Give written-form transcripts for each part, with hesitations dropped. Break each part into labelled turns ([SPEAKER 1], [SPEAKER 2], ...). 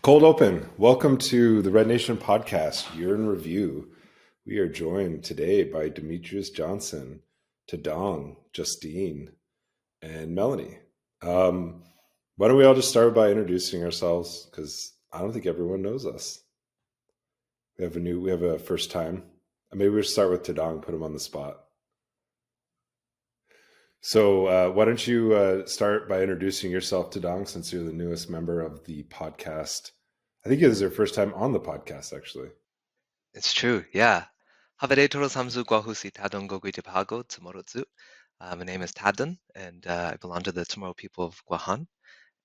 [SPEAKER 1] Cold Open, welcome to the Red Nation podcast, Year in Review. We are joined today by Demetrious Johnson, Taddong, Justine, and Melanie. Why don't we all just start by introducing ourselves? Because I don't think everyone knows us. We have a first time. Maybe we'll start with Taddong, put him on the spot. So why don't you start by introducing yourself, Taddong, since you're the newest member of the podcast. I think it is your first time on the podcast, actually.
[SPEAKER 2] It's true, yeah. Haveretoro samzu guahusi Taddong Gogue Pago Tomorotsu. My name is Taddong, and I belong to the Tomorrow people of Guahan,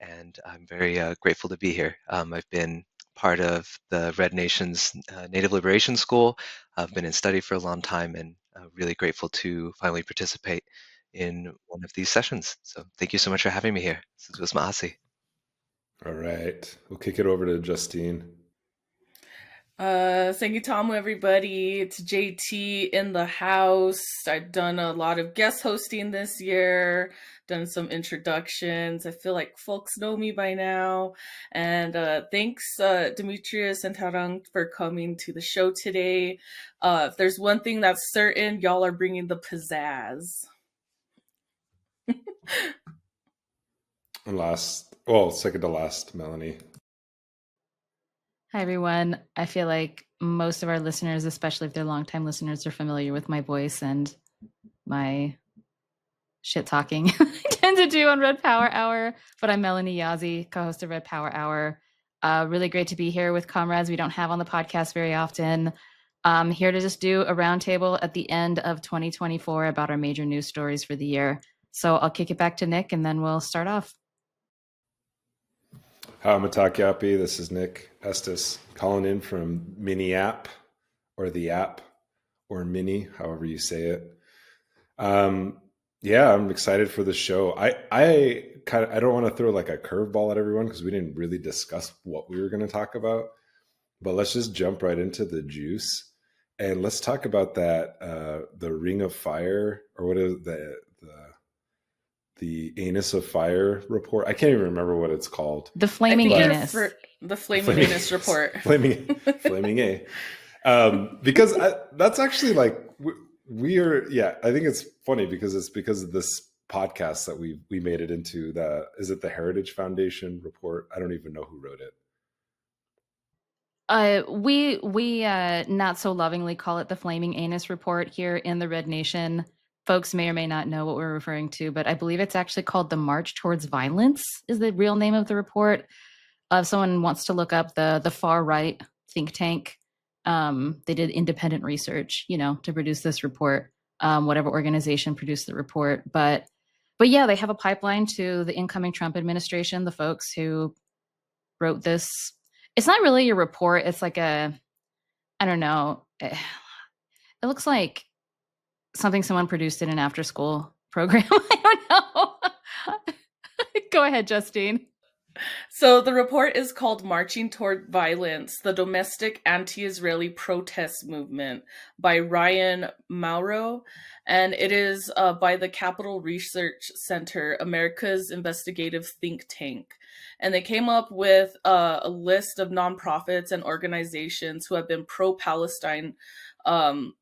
[SPEAKER 2] and I'm very grateful to be here. I've been part of the Red Nation's Native Liberation School. I've been in study for a long time, and really grateful to finally participate in one of these sessions. So thank you so much for having me here. This was Maasi.
[SPEAKER 1] All right. We'll kick it over to Justine.
[SPEAKER 3] Thank you, Tom, everybody. It's JT in the house. I've done a lot of guest hosting this year, done some introductions. I feel like folks know me by now. And thanks, Demetrious and Taddong, for coming to the show today. If there's one thing that's certain, y'all are bringing the pizzazz.
[SPEAKER 1] And second to last, Melanie.
[SPEAKER 4] Hi, everyone. I feel like most of our listeners, especially if they're longtime listeners, are familiar with my voice and my shit talking I tend to do on Red Power Hour. But I'm Melanie Yazzie, co-host of Red Power Hour. Really great to be here with comrades we don't have on the podcast very often. Here to just do a roundtable at the end of 2024 about our major news stories for the year. So I'll kick it back to Nick, and then we'll start off.
[SPEAKER 1] Hi, Matakiapi. This is Nick Estes calling in from Mini App, or the app, or Mini, however you say it. Yeah, I'm excited for the show. I don't want to throw like a curveball at everyone because we didn't really discuss what we were going to talk about, but let's just jump right into the juice and let's talk about that the Ring of Fire, or what is the Anus of Fire report. I can't even remember what it's called.
[SPEAKER 4] The Flaming Anus.
[SPEAKER 3] The Flaming Anus report.
[SPEAKER 1] Flaming A. Because that's actually like we are. Yeah, I think it's funny because it's because of this podcast that we made it into is it the Heritage Foundation report? I don't even know who wrote it.
[SPEAKER 4] We not so lovingly call it the Flaming Anus report here in the Red Nation. Folks may or may not know what we're referring to, but I believe it's actually called the March Towards Violence is the real name of the report. If someone wants to look up the far right think tank, they did independent research, to produce this report, whatever organization produced the report. But yeah, they have a pipeline to the incoming Trump administration, the folks who wrote this. It's not really a report. It's like I don't know. It looks like something someone produced in an after-school program. I don't know. Go ahead, Justine.
[SPEAKER 3] So the report is called Marching Toward Violence, the Domestic Anti-Israeli Protest Movement by Ryan Mauro. And it is by the Capital Research Center, America's investigative think tank. And they came up with a list of nonprofits and organizations who have been pro-Palestine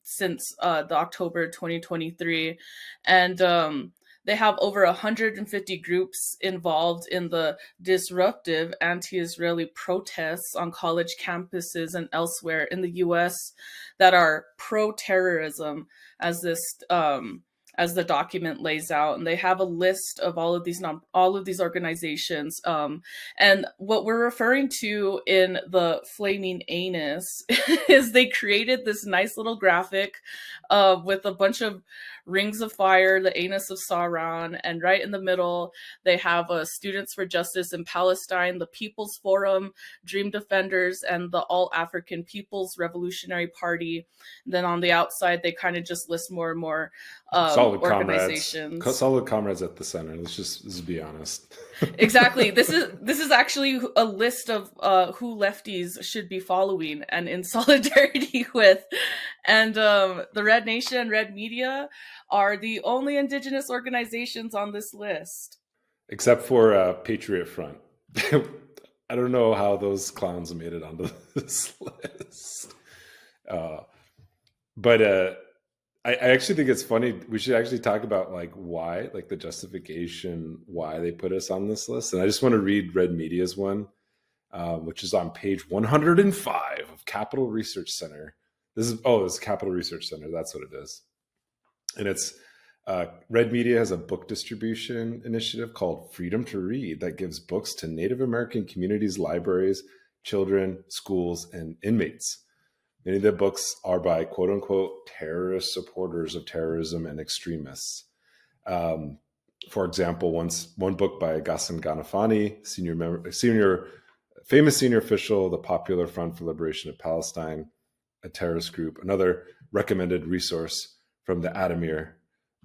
[SPEAKER 3] since the October 2023. And they have over 150 groups involved in the disruptive anti-Israeli protests on college campuses and elsewhere in the U.S. that are pro-terrorism, as the document lays out. And they have a list of all of these organizations. And what we're referring to in the Flaming Anus is they created this nice little graphic with a bunch of rings of fire, the anus of Sauron, and right in the middle they have Students for Justice in Palestine, the People's Forum, Dream Defenders, and the All African People's Revolutionary Party. And then on the outside they kind of just list more and more organizations.
[SPEAKER 1] Solid comrades at the center. Let's be honest.
[SPEAKER 3] Exactly. This is actually a list of who lefties should be following and in solidarity with. And the Red Nation, Red Media are the only Indigenous organizations on this list.
[SPEAKER 1] Except for Patriot Front. I don't know how those clowns made it onto this list. But I actually think it's funny. We should actually talk about like why, like the justification why they put us on this list. And I just want to read Red Media's one, which is on page 105 of Capital Research Center. It's Capital Research Center. That's what it is. And it's Red Media has a book distribution initiative called Freedom to Read that gives books to Native American communities, libraries, children, schools, and inmates. Many of the books are by quote unquote terrorist supporters of terrorism and extremists. For example, one book by Ghassan Ghanafani, famous senior official, the Popular Front for Liberation of Palestine, a terrorist group. Another recommended resource from the Adamir,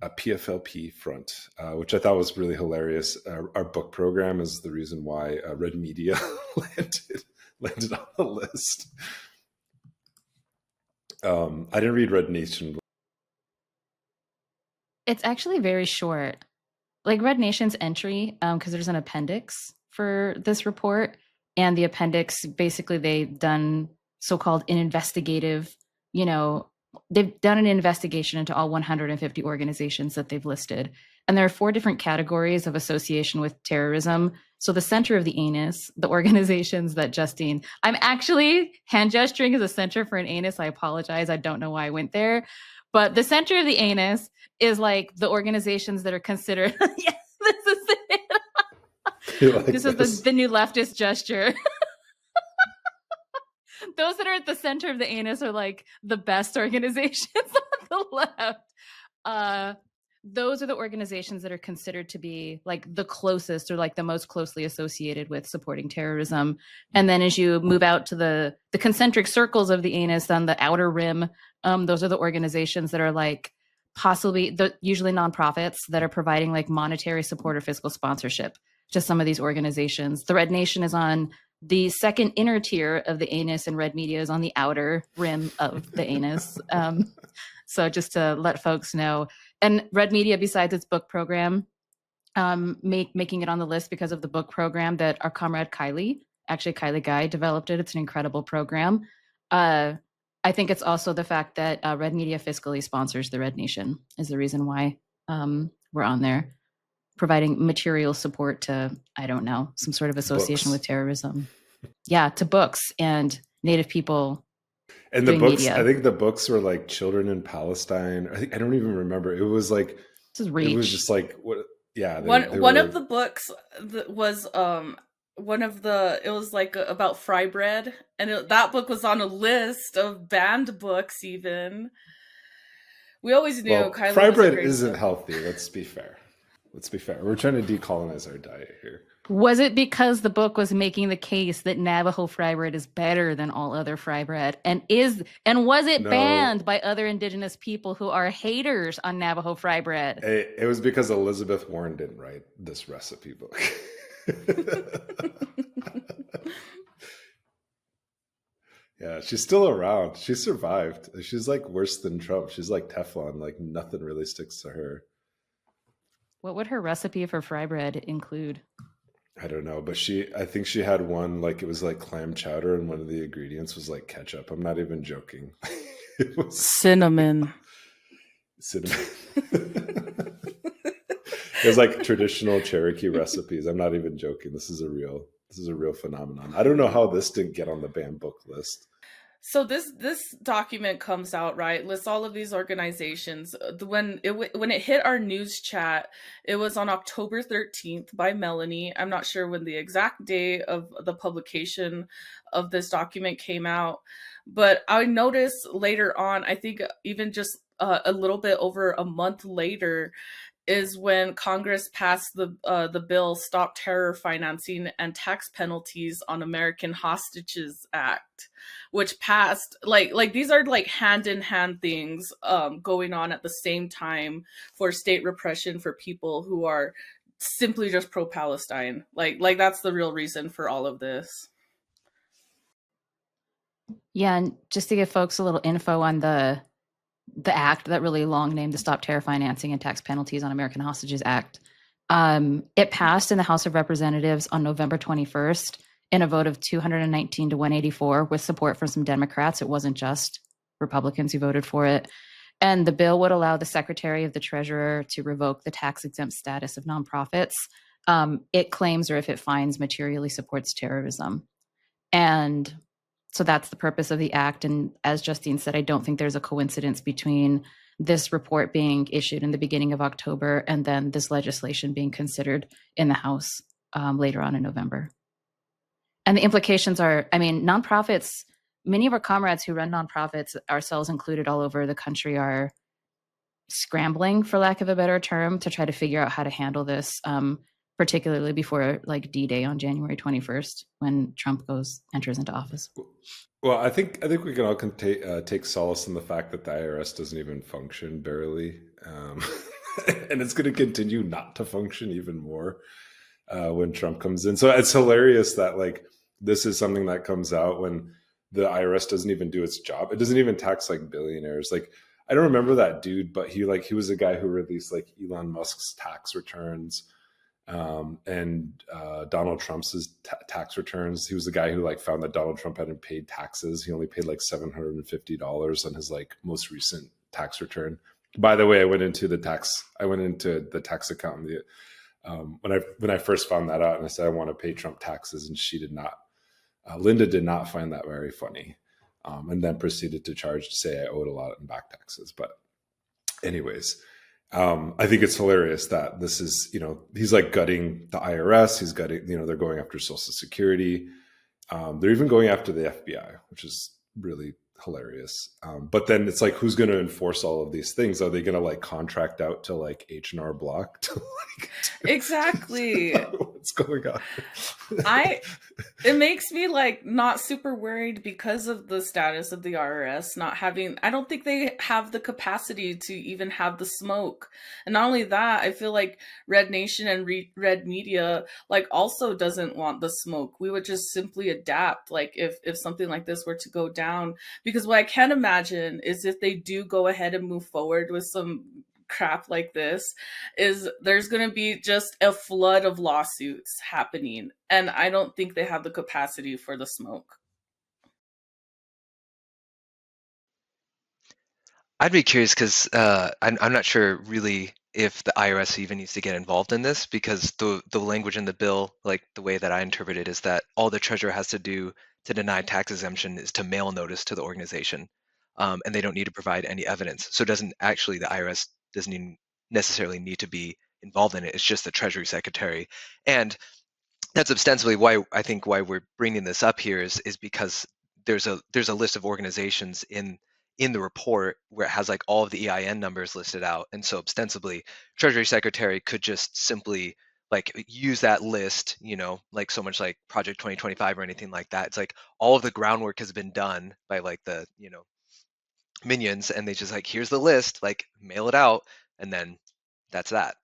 [SPEAKER 1] a PFLP front, which I thought was really hilarious. Our book program is the reason why Red Media landed on the list. I didn't read Red Nation.
[SPEAKER 4] It's actually very short. Like Red Nation's entry, because there's an appendix for this report, and the appendix, basically they've done so-called an investigative, they've done an investigation into all 150 organizations that they've listed. And there are 4 different categories of association with terrorism. So the center of the anus, the organizations that Justine, I'm actually hand gesturing as a center for an anus. I apologize. I don't know why I went there. But the center of the anus is like the organizations that are considered, yes, this is it. Like this is the new leftist gesture. Those that are at the center of the anus are like the best organizations on the left. Those are the organizations that are considered to be like the closest or like the most closely associated with supporting terrorism. And then as you move out to the concentric circles of the anus on the outer rim, those are the organizations that are like possibly usually nonprofits that are providing like monetary support or fiscal sponsorship to some of these organizations. The Red Nation is on the second inner tier of the anus, and Red Media is on the outer rim of the anus. So just to let folks know. And Red Media, besides its book program, making it on the list because of the book program that our comrade Kylie Guy developed it. It's an incredible program. I think it's also the fact that Red Media fiscally sponsors the Red Nation is the reason why we're on there, providing material support to, I don't know, some sort of association with terrorism. Yeah, to books and Native people.
[SPEAKER 1] And the books, media. I think the books were like Children in Palestine. I don't even remember. It was like, it was just like, what? Yeah.
[SPEAKER 3] One of the books was, it was like about fry bread. And that book was on a list of banned books even. We always knew Kylie
[SPEAKER 1] fry bread isn't healthy. Let's be fair. We're trying to decolonize our diet here.
[SPEAKER 4] Was it because the book was making the case that Navajo fry bread is better than all other fry bread? And was it banned by other Indigenous people who are haters on Navajo fry bread?
[SPEAKER 1] It was because Elizabeth Warren didn't write this recipe book. Yeah, she's still around. She survived. She's like worse than Trump. She's like Teflon. Like nothing really sticks to her.
[SPEAKER 4] What would her recipe for fry bread include?
[SPEAKER 1] I don't know, but I think she had one, like it was like clam chowder, and one of the ingredients was like ketchup. I'm not even joking. It was
[SPEAKER 3] cinnamon.
[SPEAKER 1] It was like traditional Cherokee recipes. I'm not even joking. This is a real phenomenon. I don't know how this didn't get on the banned book list.
[SPEAKER 3] So this document comes out, right? Lists all of these organizations. When it hit our news chat, it was on October 13th by Melanie. I'm not sure when the exact day of the publication of this document came out, but I noticed later on, I think even just a little bit over a month later, is when Congress passed the bill Stop Terror Financing and Tax Penalties on American Hostages Act, which passed like these are like hand in hand things going on at the same time for state repression for people who are simply just pro-Palestine. Like that's the real reason for all of this.
[SPEAKER 4] Yeah, and just to give folks a little info on the act, that really long name, the Stop Terror Financing and Tax Penalties on American Hostages Act. It passed in the House of Representatives on November 21st. in a vote of 219 to 184 with support from some Democrats. It wasn't just Republicans who voted for it. And the bill would allow the Secretary of the Treasurer to revoke the tax-exempt status of nonprofits. It claims, or if it finds, materially supports terrorism. And so that's the purpose of the act. And as Justine said, I don't think there's a coincidence between this report being issued in the beginning of October and then this legislation being considered in the House later on in November. And the implications are, I mean, nonprofits, many of our comrades who run nonprofits, ourselves included all over the country, are scrambling, for lack of a better term, to try to figure out how to handle this, particularly before like D-Day on January 21st, when Trump enters into office.
[SPEAKER 1] Well, I think we can all take solace in the fact that the IRS doesn't even function barely, and it's going to continue not to function even more when Trump comes in. So it's hilarious that like this is something that comes out when the IRS doesn't even do its job. It doesn't even tax like billionaires. Like I don't remember that dude, but he was a guy who released like Elon Musk's tax returns. And Donald Trump's tax returns. He was the guy who like found that Donald Trump hadn't paid taxes. He only paid like $750 on his like most recent tax return. By the way, I went into the tax accountant when I first found that out, and I said I want to pay Trump taxes, and she did not. Linda did not find that very funny, and then proceeded to say I owed a lot in back taxes. But anyways. I think it's hilarious that this is, he's like gutting the IRS. He's gutting, they're going after Social Security. They're even going after the FBI, which is really hilarious. But then it's like, who's going to enforce all of these things? Are they going to like contract out to like H&R Block to like
[SPEAKER 3] exactly
[SPEAKER 1] what's going on?
[SPEAKER 3] It makes me like not super worried because of the status of the IRS not having, I don't think they have the capacity to even have the smoke. And not only that, I feel like Red Nation and Red Media like also doesn't want the smoke. We would just simply adapt like if something like this were to go down, because what I can imagine is if they do go ahead and move forward with some crap like this, is there's going to be just a flood of lawsuits happening, and I don't think they have the capacity for the smoke.
[SPEAKER 2] I'd be curious because I'm not sure really if the IRS even needs to get involved in this, because the language in the bill, like the way that I interpret it, is that all the treasurer has to do to deny tax exemption is to mail notice to the organization, and they don't need to provide any evidence. So it doesn't actually, the IRS doesn't even necessarily need to be involved in it. It's just the Treasury Secretary. And that's ostensibly why I think why we're bringing this up here is because there's a list of organizations in the report where it has like all of the EIN numbers listed out. And so ostensibly Treasury Secretary could just simply like use that list, like so much like Project 2025 or anything like that. It's like all of the groundwork has been done by like the, minions, and they just like, here's the list, like mail it out, and then that's that.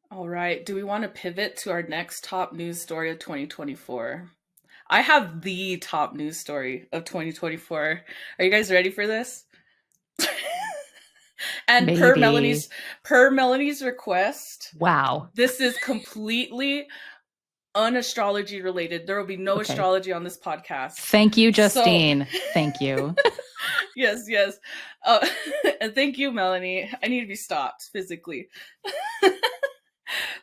[SPEAKER 3] All right. Do we want to pivot to our next top news story of 2024? I have the top news story of 2024. Are you guys ready for this? And
[SPEAKER 4] Maybe.
[SPEAKER 3] per Melanie's request,
[SPEAKER 4] wow,
[SPEAKER 3] this is completely unastrology related. There will be no astrology on this podcast.
[SPEAKER 4] Thank you, Justine. Thank you.
[SPEAKER 3] Yes. And thank you, Melanie. I need to be stopped physically.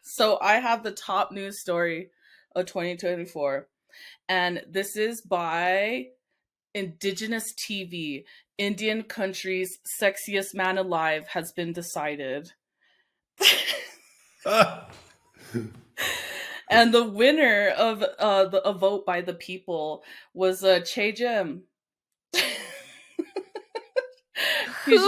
[SPEAKER 3] So I have the top news story of 2024. And this is by Indigenous TV. Indian country's sexiest man alive has been decided. And the winner of a vote by the people was Che Jem. He's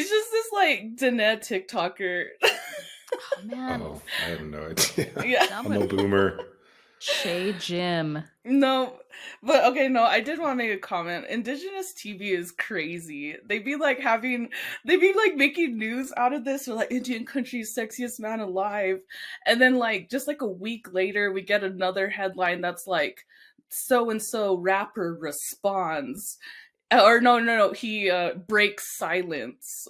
[SPEAKER 3] just this like Danette TikToker.
[SPEAKER 4] Oh man.
[SPEAKER 1] Oh, I have no idea.
[SPEAKER 3] Yeah.
[SPEAKER 1] I'm a boomer.
[SPEAKER 4] Che Jim.
[SPEAKER 3] No, but okay, no, I did want to make a comment. Indigenous TV is crazy. They'd be like making news out of this, or like Indian country's sexiest man alive. And then like just like a week later, we get another headline that's like, so and so rapper responds. Or no, he breaks silence.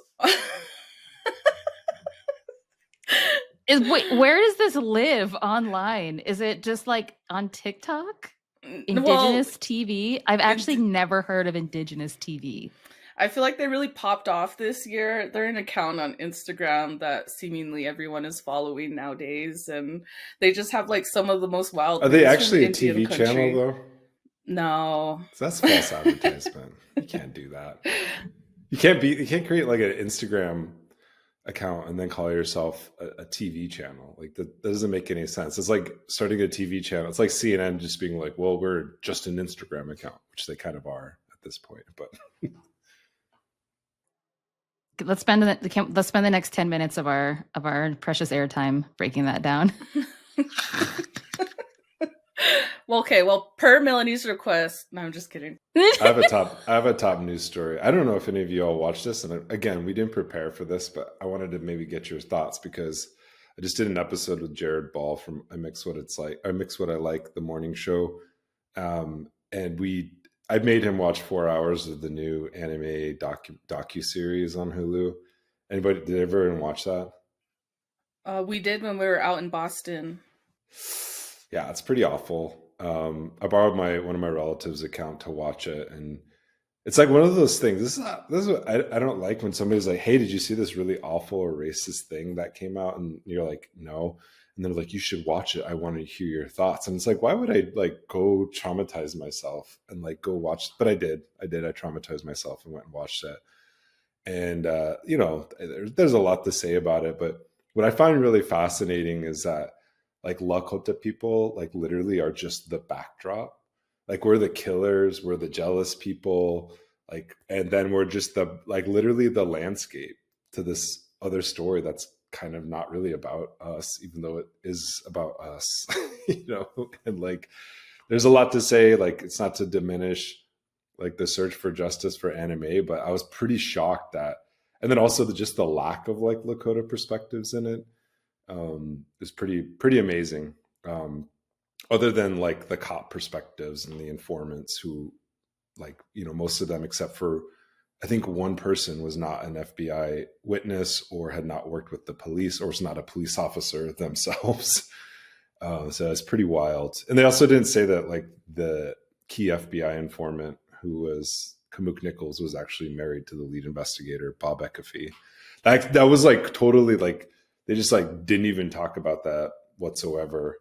[SPEAKER 4] Wait, where does this live online? Is it just like on TikTok?
[SPEAKER 3] Well,
[SPEAKER 4] Indigenous TV? I've actually
[SPEAKER 3] Indi-
[SPEAKER 4] never heard of Indigenous TV.
[SPEAKER 3] I feel like they really popped off this year. They're an account on Instagram that seemingly everyone is following nowadays, and they just have like some of the most wild.
[SPEAKER 1] Are they
[SPEAKER 3] news from
[SPEAKER 1] actually a
[SPEAKER 3] Indian
[SPEAKER 1] TV
[SPEAKER 3] country.
[SPEAKER 1] channel though?
[SPEAKER 3] No.
[SPEAKER 1] So that's false advertisement. You can't do that. You can't create like an Instagram account and then call yourself a TV channel. Like that doesn't make any sense. It's like starting a TV channel. It's like CNN just being like, well, we're just an Instagram account, which they kind of are at this point. But
[SPEAKER 4] let's spend the next 10 minutes of our precious airtime breaking that down.
[SPEAKER 3] Well, okay. Well, per Melanie's request. No, I'm just kidding.
[SPEAKER 1] I have a top news story. I don't know if any of you all watched this, and again, we didn't prepare for this, but I wanted to maybe get your thoughts because I just did an episode with Jared Ball from I Mix What I Like, the morning show, and I made him watch 4 hours of the new anime docu series on Hulu. Did everyone watch that?
[SPEAKER 3] We did when we were out in Boston.
[SPEAKER 1] Yeah, it's pretty awful. I borrowed one of my relatives' account to watch it, and it's like one of those things. This is what I don't like when somebody's like, "Hey, did you see this really awful or racist thing that came out?" And you're like, "No," and they're like, "You should watch it. I want to hear your thoughts." And it's like, why would I like go traumatize myself and like go watch? But I did. I traumatized myself and went and watched it. And there's a lot to say about it, but what I find really fascinating is that like Lakota people like literally are just the backdrop. Like we're the killers, we're the jealous people, like, and then we're just the like literally the landscape to this other story that's kind of not really about us, even though it is about us. And like there's a lot to say. Like it's not to diminish like the search for justice for anime, but I was pretty shocked that, and then also just the lack of like Lakota perspectives in it is pretty amazing. Other than like the cop perspectives and the informants who like, most of them, except for I think one person was not an FBI witness or had not worked with the police or was not a police officer themselves. So it's pretty wild. And they also didn't say that like the key FBI informant who was Kamuk Nichols was actually married to the lead investigator, Bob Ekafy. That was like totally like, they just like didn't even talk about that whatsoever.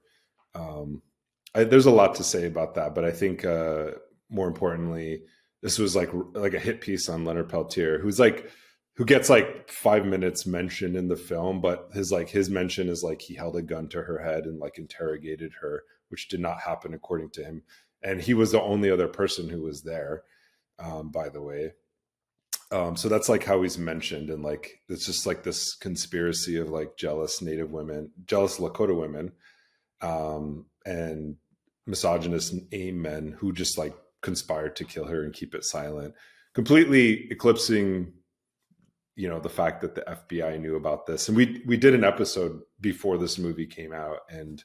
[SPEAKER 1] There's a lot to say about that, but I think more importantly, this was like a hit piece on Leonard Peltier, who gets like 5 minutes mentioned in the film, but his mention is like he held a gun to her head and like interrogated her, which did not happen according to him, and he was the only other person who was there, by the way. So that's like how he's mentioned, and like it's just like this conspiracy of like jealous Lakota women, and misogynist AIM men who just like conspired to kill her and keep it silent, completely eclipsing the fact that the FBI knew about this. And we did an episode before this movie came out, and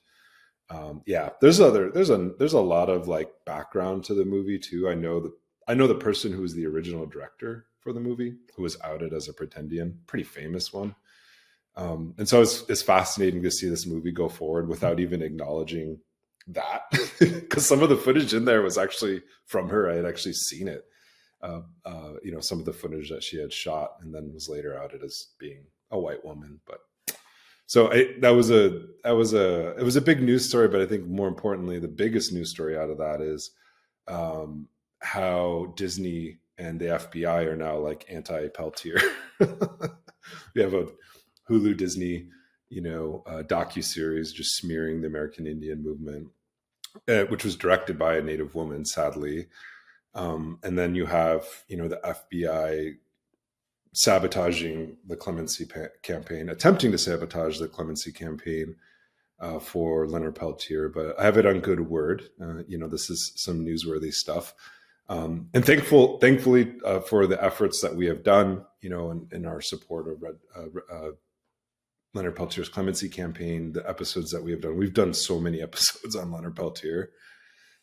[SPEAKER 1] there's a lot of like background to the movie too. I know the person who was the original director for the movie, who was outed as a pretendian, pretty famous one. And so it's fascinating to see this movie go forward without even acknowledging that, because some of the footage in there was actually from her. I had actually seen it, some of the footage that she had shot, and then was later outed as being a white woman. But so it was a big news story. But I think more importantly, the biggest news story out of that is how Disney and the FBI are now like anti-Peltier. We have a Hulu Disney, docu-series just smearing the American Indian movement, which was directed by a Native woman, sadly. And then you have, the FBI sabotaging the clemency campaign, attempting to sabotage the clemency campaign for Leonard Peltier. But I have it on good word. This is some newsworthy stuff. And thankfully for the efforts that we have done, in our support of Leonard Peltier's clemency campaign, the episodes that we've done so many episodes on Leonard Peltier,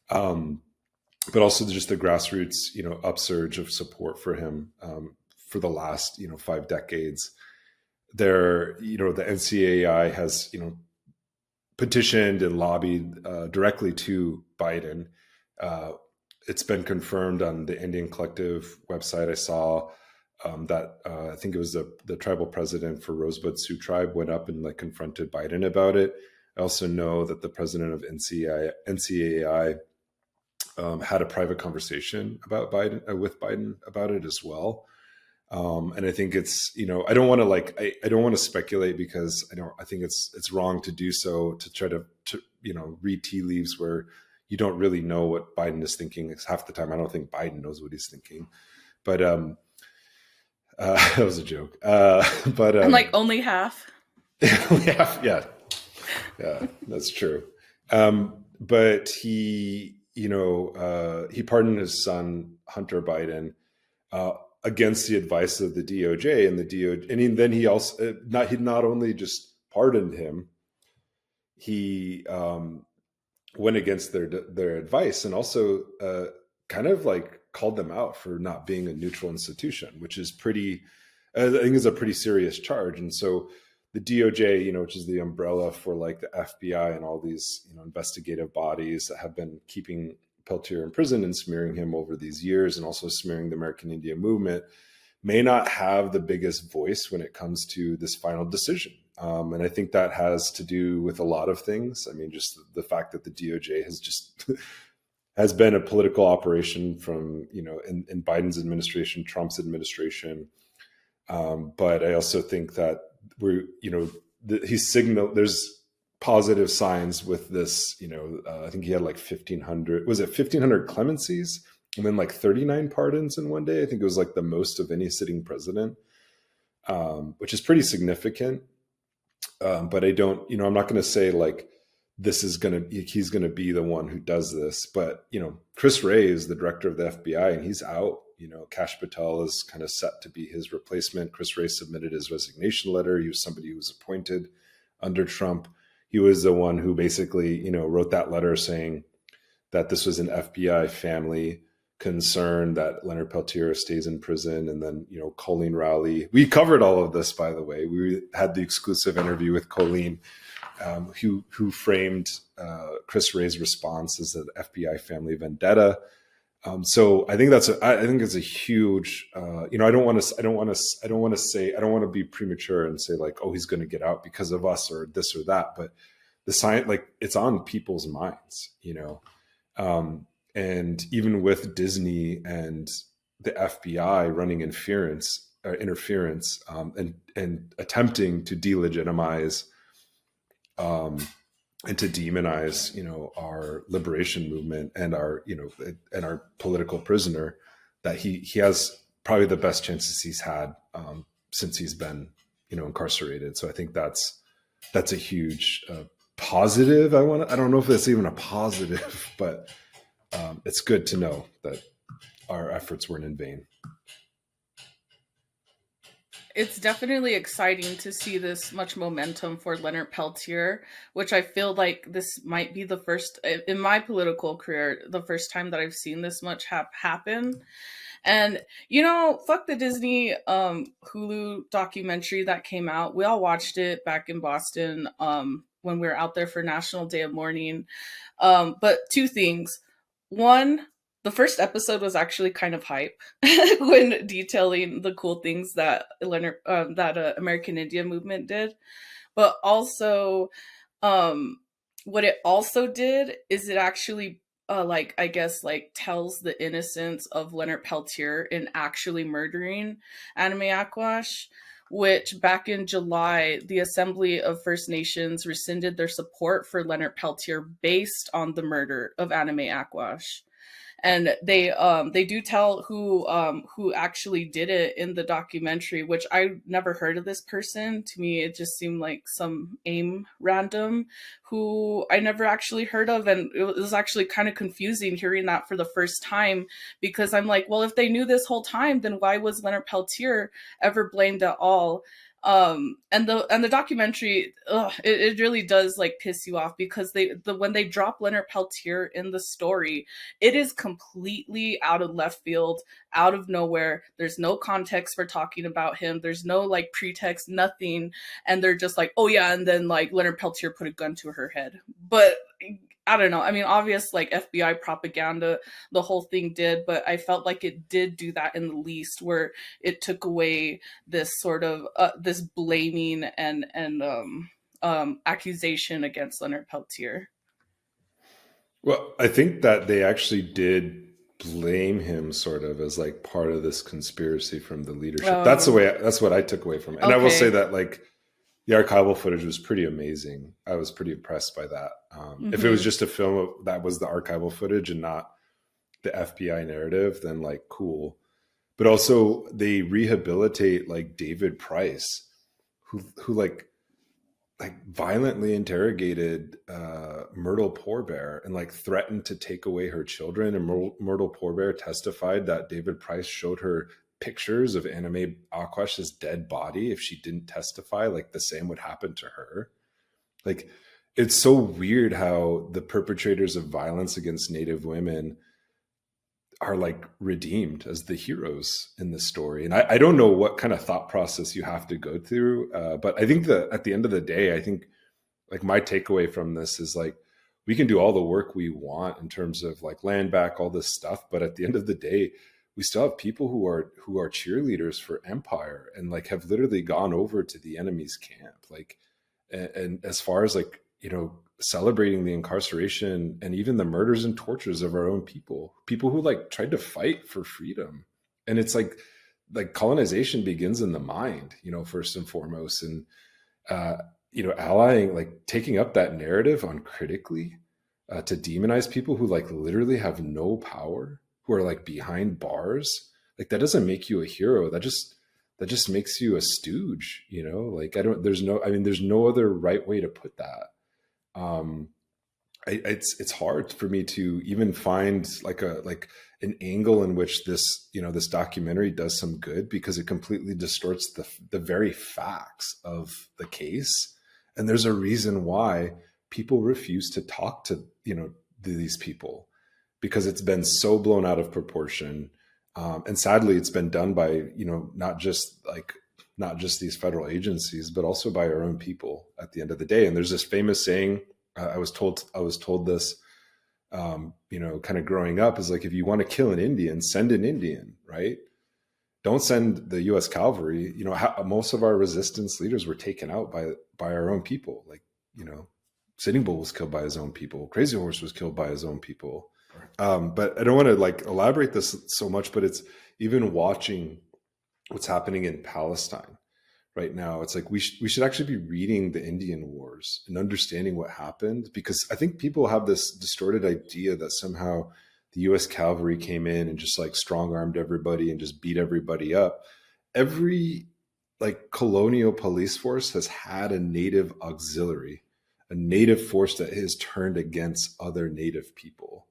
[SPEAKER 1] but also just the grassroots, upsurge of support for him for the last, 5 decades. the NCAI has, petitioned and lobbied directly to Biden. It's been confirmed on the Indian Collective website. I saw that I think it was the tribal president for Rosebud Sioux Tribe went up and like confronted Biden about it. I also know that the president of NCAI had a private conversation about with Biden about it as well. And I think it's, I don't want to I don't want to speculate because I think it's wrong to do so, to try to read tea leaves where you don't really know what Biden is thinking. It's half the time. I don't think Biden knows what he's thinking, but that was a joke. But
[SPEAKER 3] and like only half.
[SPEAKER 1] Yeah, that's true. But he pardoned his son Hunter Biden against the advice of the DOJ, and the DOJ, and then he also he not only just pardoned him, he went against their advice, and also kind of like called them out for not being a neutral institution, which is I think is a pretty serious charge. And so the DOJ, which is the umbrella for like the FBI and all these investigative bodies that have been keeping Peltier in prison and smearing him over these years, and also smearing the American Indian movement, may not have the biggest voice when it comes to this final decision. And I think that has to do with a lot of things. I mean, just the fact that the DOJ has been a political operation from, in Biden's administration, Trump's administration. But I also think that he's signaled there's positive signs with this. I think he had like 1,500 clemencies and then like 39 pardons in one day. I think it was like the most of any sitting president, which is pretty significant. But I don't, I'm not going to say like he's going to be the one who does this. But, Chris Wray is the director of the FBI and he's out. Kash Patel is kind of set to be his replacement. Chris Wray submitted his resignation letter. He was somebody who was appointed under Trump. He was the one who basically, wrote that letter saying that this was an FBI family concern that Leonard Peltier stays in prison. And then, Colleen Rowley, we covered all of this, by the way. We had the exclusive interview with Colleen, who framed Chris Wray's response as an FBI family vendetta. So I think it's a huge, I don't want to be premature and say like, oh, he's going to get out because of us or this or that. But the science, like it's on people's minds, and even with Disney and the FBI running interference, and attempting to delegitimize, and to demonize, our liberation movement and our political prisoner, that he has probably the best chances he's had since he's been, incarcerated. So I think that's a huge positive. I don't know if that's even a positive, but it's good to know that our efforts weren't in vain.
[SPEAKER 3] It's definitely exciting to see this much momentum for Leonard Peltier, which I feel like this might be the first, in my political career, the first time that I've seen this much happen. And, fuck the Disney Hulu documentary that came out. We all watched it back in Boston when we were out there for National Day of Mourning. But two things. One, the first episode was actually kind of hype when detailing the cool things that American Indian movement did. But also, what it also did is it actually, tells the innocence of Leonard Peltier in actually murdering Anime Aquash, which back in July, the Assembly of First Nations rescinded their support for Leonard Peltier based on the murder of Anime Aquash. And they do tell who actually did it in the documentary, which I never heard of this person. To me, it just seemed like some AIM random who I never actually heard of. And it was actually kind of confusing hearing that for the first time, because I'm like, well, if they knew this whole time, then why was Leonard Peltier ever blamed at all? And the documentary, it really does like piss you off, because when they drop Leonard Peltier in the story, it is completely out of left field, out of nowhere. There's no context for talking about him. There's no like pretext, nothing. And they're just like, oh yeah, and then like Leonard Peltier put a gun to her head. But I don't know. I mean, obvious like FBI propaganda, the whole thing did, but I felt like it did do that in the least, where it took away this sort of this blaming and accusation against Leonard Peltier.
[SPEAKER 1] Well, I think that they actually did blame him sort of as like part of this conspiracy from the leadership. That's what I took away from it. And I will say that like the archival footage was pretty amazing. I was pretty impressed by that. If it was just a film that was the archival footage and not the FBI narrative, then like cool. But also they rehabilitate like David Price, who like violently interrogated Myrtle Pourbear and like threatened to take away her children. And Myrtle Pourbear testified that David Price showed her pictures of Anime Aquash's dead body. If she didn't testify, like the same would happen to her. Like, it's so weird how the perpetrators of violence against Native women are like redeemed as the heroes in this story. And I don't know what kind of thought process you have to go through. But I think that at the end of the day, I think like my takeaway from this is like, we can do all the work we want in terms of like land back, all this stuff. But at the end of the day, we still have people who are cheerleaders for empire and like have literally gone over to the enemy's camp. Like, and as far as like, you know, celebrating the incarceration and even the murders and tortures of our own people who like tried to fight for freedom. And it's like colonization begins in the mind, you know, first and foremost. And, you know, allying, like taking up that narrative uncritically to demonize people who like literally have no power, who are like behind bars, like that doesn't make you a hero. That just makes you a stooge, you know, like there's no other right way to put that. It's hard for me to even find like an angle in which this, you know, this documentary does some good, because it completely distorts the very facts of the case. And there's a reason why people refuse to talk to, you know, these people, because it's been so blown out of proportion. And sadly, it's been done by, you know, not just these federal agencies, but also by our own people at the end of the day. And there's this famous saying, I was told this, you know, kind of growing up, is like, if you want to kill an Indian, send an Indian, right? Don't send the U.S. cavalry. You know, most of our resistance leaders were taken out by our own people. Like, you know, Sitting Bull was killed by his own people. Crazy Horse was killed by his own people. But I don't want to like elaborate this so much, but it's even watching what's happening in Palestine right now. It's like we should actually be reading the Indian Wars and understanding what happened, because I think people have this distorted idea that somehow the U.S. cavalry came in and just like strong-armed everybody and just beat everybody up. Every like colonial police force has had a native auxiliary, a native force that has turned against other native people.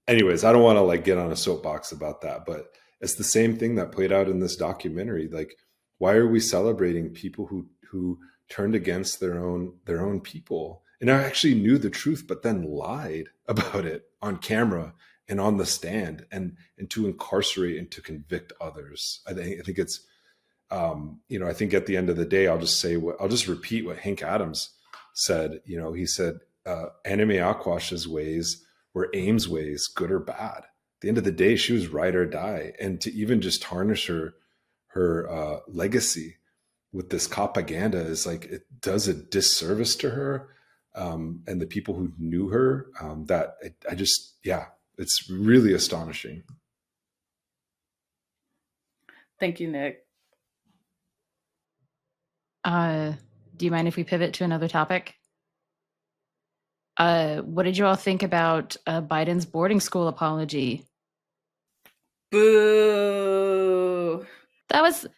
[SPEAKER 1] Anyways, I don't want to like get on a soapbox about that, but it's the same thing that played out in this documentary. Like, why are we celebrating people who turned against their own people and actually knew the truth, but then lied about it on camera and on the stand, and to incarcerate and to convict others? I think it's, you know, I think at the end of the day, I'll just repeat what Hank Adams said. You know, he said, Anime Aquash's ways were Ames' ways, good or bad. At the end of the day, she was ride or die. And to even just tarnish her legacy with this propaganda is like, it does a disservice to her and the people who knew her. It's really astonishing.
[SPEAKER 3] Thank you, Nick.
[SPEAKER 4] Do you mind if we pivot to another topic? What did you all think about Biden's boarding school apology?
[SPEAKER 3] Boo.
[SPEAKER 4] That was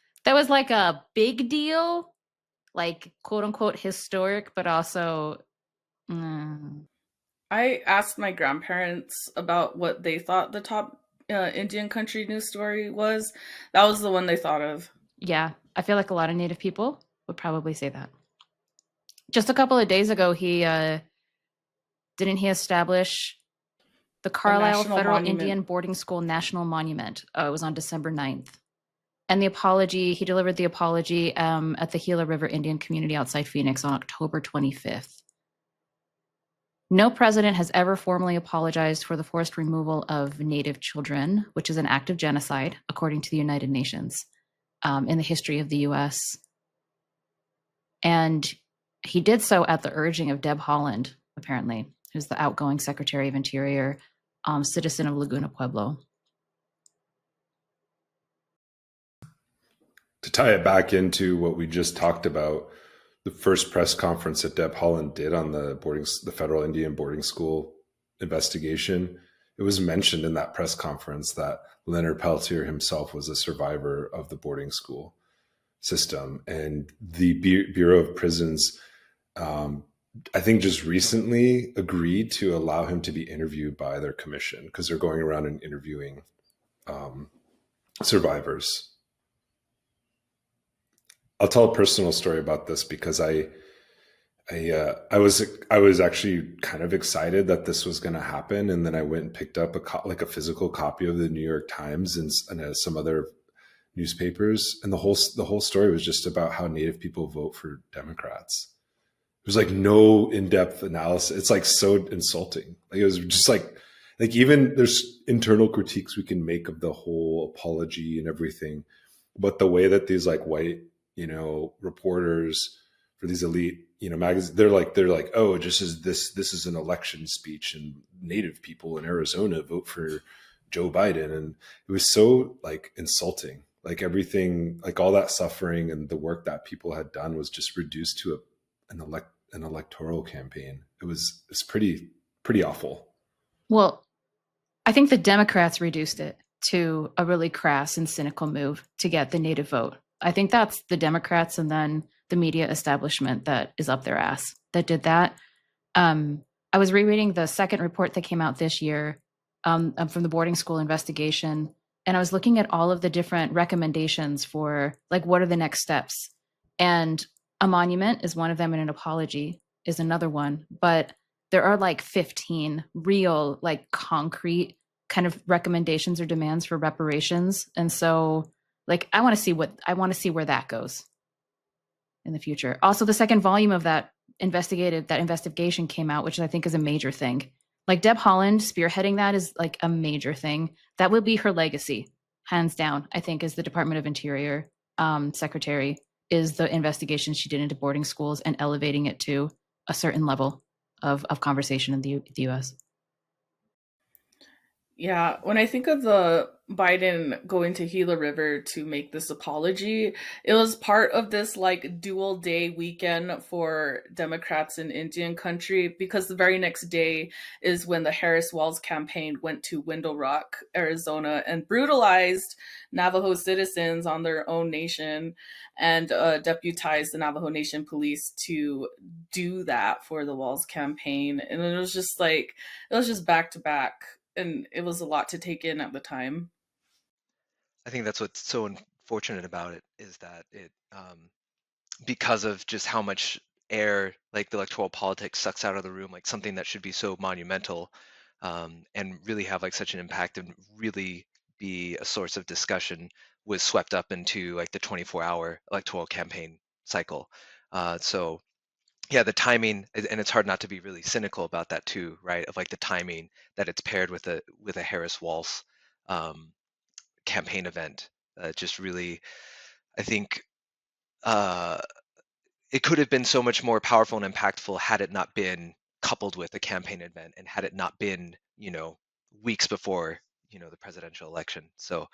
[SPEAKER 4] like a big deal, like quote unquote historic, but also.
[SPEAKER 3] I asked my grandparents about what they thought the top Indian country news story was. That was the one they thought of.
[SPEAKER 4] Yeah, I feel like a lot of Native people would probably say that. Just a couple of days ago, didn't he establish the Carlisle
[SPEAKER 3] National
[SPEAKER 4] Federal
[SPEAKER 3] Monument.
[SPEAKER 4] Indian Boarding School National Monument? It was on December 9th. And he delivered the apology at the Gila River Indian community outside Phoenix on October 25th. No president has ever formally apologized for the forced removal of Native children, which is an act of genocide, according to the United Nations, in the history of the U.S. And he did so at the urging of Deb Haaland, apparently, who's the outgoing Secretary of Interior, citizen of Laguna Pueblo.
[SPEAKER 1] To tie it back into what we just talked about, the first press conference that Deb Haaland did on the federal Indian boarding school investigation, it was mentioned in that press conference that Leonard Peltier himself was a survivor of the boarding school system. And the Bureau of Prisons, I think just recently agreed to allow him to be interviewed by their commission, because they're going around and interviewing survivors. I'll tell a personal story about this, because I was actually kind of excited that this was going to happen, and then I went and picked up a physical copy of the New York Times and some other newspapers, and the whole story was just about how Native people vote for Democrats. There's like no in-depth analysis. It's like so insulting. Like, it was just like even there's internal critiques we can make of the whole apology and everything, but the way that these like white, reporters for these elite, magazines, they're like, oh, this is an election speech, and Native people in Arizona vote for Joe Biden. And it was so like insulting, like everything, like all that suffering and the work that people had done was just reduced to an electoral campaign. It's pretty awful.
[SPEAKER 4] Well, I think the Democrats reduced it to a really crass and cynical move to get the Native vote. I think that's the Democrats and then the media establishment that is up their ass that did that. I was rereading the second report that came out this year from the boarding school investigation, and I was looking at all of the different recommendations for like what are the next steps. And a monument is one of them, and an apology is another one. But there are like 15 real, like concrete kind of recommendations or demands for reparations. And so like I want to see where that goes in the future. Also, the second volume of that investigation came out, which I think is a major thing. Like Deb Haaland spearheading that is like a major thing. That will be her legacy, hands down, I think, as the Department of Interior secretary, is the investigation she did into boarding schools and elevating it to a certain level of conversation in the U.S.
[SPEAKER 3] Yeah, when I think of the Biden going to Gila River to make this apology, it was part of this like dual day weekend for Democrats in Indian country, because the very next day is when the Harris Walls campaign went to Window Rock, Arizona, and brutalized Navajo citizens on their own nation, and deputized the Navajo Nation police to do that for the Walls campaign. And it was just back to back. And it was a lot to take in at the time.
[SPEAKER 2] I think that's what's so unfortunate about it, is that it, because of just how much air like the electoral politics sucks out of the room, like something that should be so monumental, and really have like such an impact and really be a source of discussion, was swept up into like the 24-hour electoral campaign cycle. So yeah, the timing, and it's hard not to be really cynical about that too, right? Of like the timing that it's paired with a Harris Walls campaign event. Just really, I think it could have been so much more powerful and impactful had it not been coupled with a campaign event, and had it not been, weeks before, the presidential election. So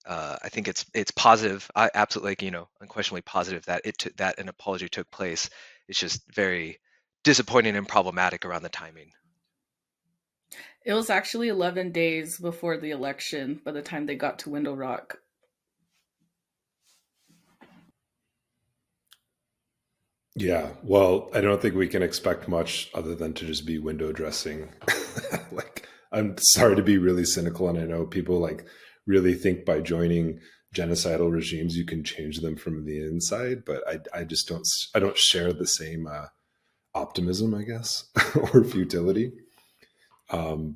[SPEAKER 2] I think it's positive. I absolutely, unquestionably positive that that an apology took place. It's just very disappointing and problematic around the timing.
[SPEAKER 3] It was actually 11 days before the election by the time they got to Window Rock.
[SPEAKER 1] Yeah, well, I don't think we can expect much other than to just be window dressing. Like, I'm sorry to be really cynical, and I know people like really think by joining genocidal regimes, you can change them from the inside, but I just don't share the same optimism, I guess, or futility. Yeah,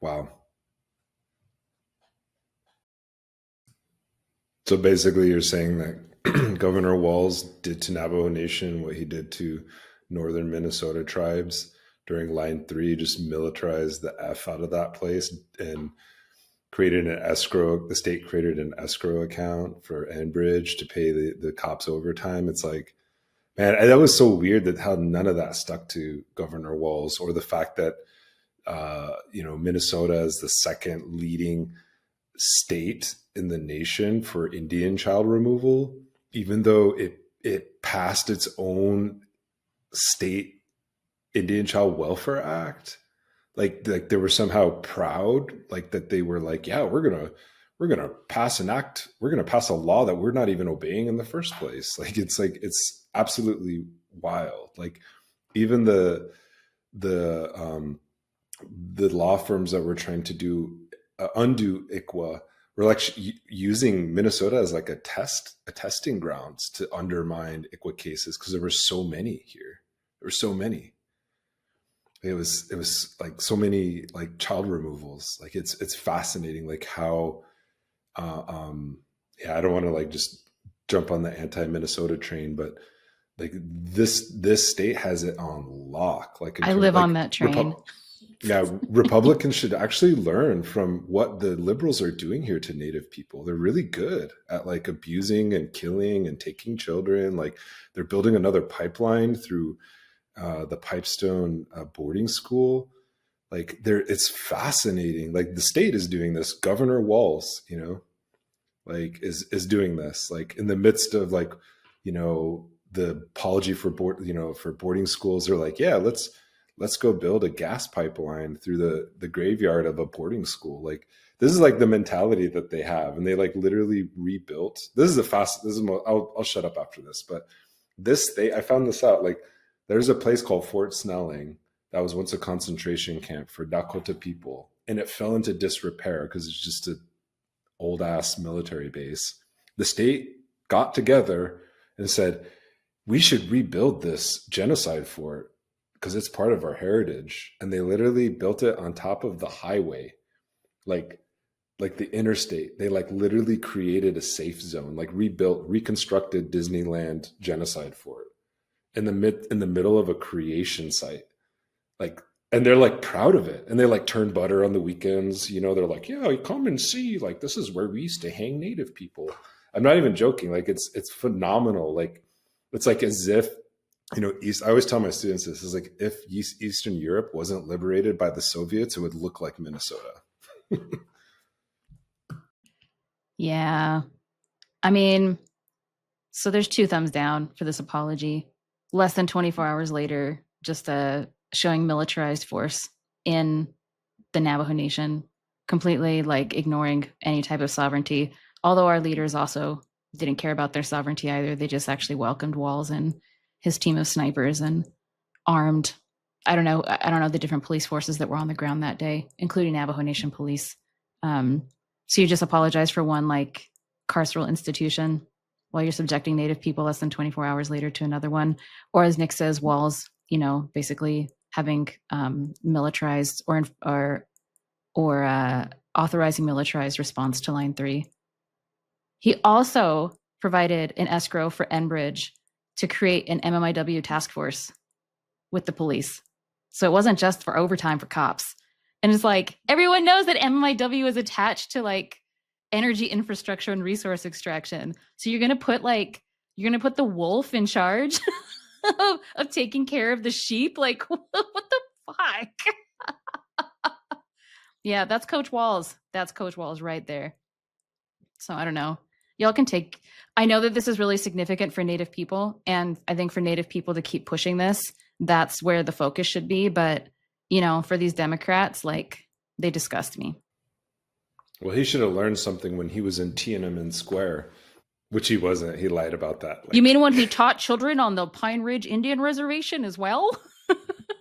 [SPEAKER 1] wow. So basically you're saying that Governor Walz did to Navajo Nation what he did to northern Minnesota tribes during Line 3, just militarized the F out of that place and created an escrow. The state created an escrow account for Enbridge to pay the cops overtime. It's like, man, that was so weird that how none of that stuck to Governor Walz, or the fact that, Minnesota is the second leading state in the nation for Indian child removal, even though it passed its own state Indian Child Welfare Act. Like they were somehow proud, like that they were like, yeah, we're gonna pass an act, we're gonna pass a law that we're not even obeying in the first place. It's absolutely wild. Like even the law firms that were trying to undo ICWA were like using Minnesota as like a testing grounds to undermine ICWA cases, because there were so many here. There were so many. It was like so many like child removals. Like it's fascinating, like how I don't want to like just jump on the anti-Minnesota train, but like this state has it on lock. Like
[SPEAKER 4] I live on that train.
[SPEAKER 1] Republicans should actually learn from what the liberals are doing here to Native people. They're really good at like abusing and killing and taking children. Like they're building another pipeline through the Pipestone boarding school. Like it's fascinating. Like the state is doing this. Governor Walz, like is doing this, like in the midst of like, the apology for boarding schools. They're like, yeah, let's go build a gas pipeline through the graveyard of a boarding school. Like this is like the mentality that they have, and they like literally rebuilt. I'll shut up after this, but I found this out. Like there's a place called Fort Snelling that was once a concentration camp for Dakota people, and it fell into disrepair because it's just an old ass military base. The state got together and said, we should rebuild this genocide fort because it's part of our heritage. And they literally built it on top of the highway, like the interstate. They like literally created a safe zone, like reconstructed Disneyland genocide fort in the middle of a creation site. Like, and they're like proud of it. And they like turn butter on the weekends. They're like, yeah, come and see, like, this is where we used to hang Native people. I'm not even joking. Like it's phenomenal. Like, it's like as if, I always tell my students this is like, if Eastern Europe wasn't liberated by the Soviets, it would look like Minnesota.
[SPEAKER 4] Yeah. I mean, so there's 2 thumbs down for this apology. Less than 24 hours later, just showing militarized force in the Navajo Nation, completely like ignoring any type of sovereignty. Although our leaders also didn't care about their sovereignty either. They just actually welcomed Walz and his team of snipers and armed. I don't know the different police forces that were on the ground that day, including Navajo Nation police. So you just apologize for one like carceral institution while you're subjecting Native people less than 24 hours later to another one. Or as Nick says, Walz, basically having militarized or authorizing militarized response to Line 3. He also provided an escrow for Enbridge to create an MMIW task force with the police. So it wasn't just for overtime for cops. And it's like, everyone knows that MMIW is attached to like energy infrastructure and resource extraction. So you're going to put the wolf in charge of taking care of the sheep? Like, what the fuck? Yeah, that's Coach Walz. That's Coach Walz right there. So I don't know. Y'all can take, I know that this is really significant for Native people. And I think for Native people to keep pushing this, that's where the focus should be. But, for these Democrats, like, they disgust me.
[SPEAKER 1] Well, he should have learned something when he was in Tiananmen Square, which he wasn't. He lied about that.
[SPEAKER 4] You mean when he taught children on the Pine Ridge Indian Reservation as well?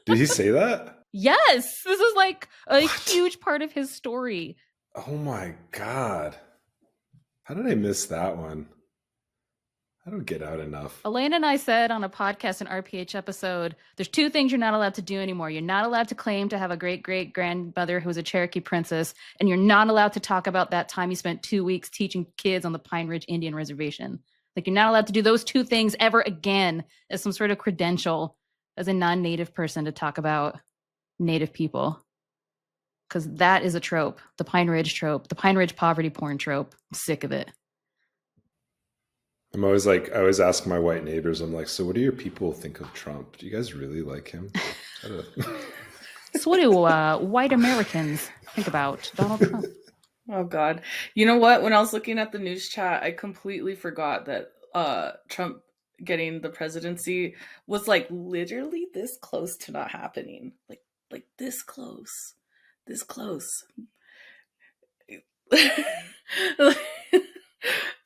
[SPEAKER 1] Did he say that?
[SPEAKER 4] Yes. This is like a huge part of his story.
[SPEAKER 1] Oh my God. How did I miss that one? I don't get out enough.
[SPEAKER 4] Elaine and I said on a podcast, an RPH episode, there's two things you're not allowed to do anymore. You're not allowed to claim to have a great-great-grandmother who was a Cherokee princess, and you're not allowed to talk about that time you spent 2 weeks teaching kids on the Pine Ridge Indian Reservation. Like, you're not allowed to do those two things ever again as some sort of credential as a non-Native person to talk about Native people. Because that is a trope, the Pine Ridge trope, the Pine Ridge poverty porn trope. I'm sick of it.
[SPEAKER 1] I'm always like, I always ask my white neighbors, I'm like, so what do your people think of Trump? Do you guys really like him?
[SPEAKER 4] So what do white Americans think about Donald Trump?
[SPEAKER 3] Oh God. You know what? When I was looking at the news chat, I completely forgot that Trump getting the presidency was like literally this close to not happening. Like this close. This close.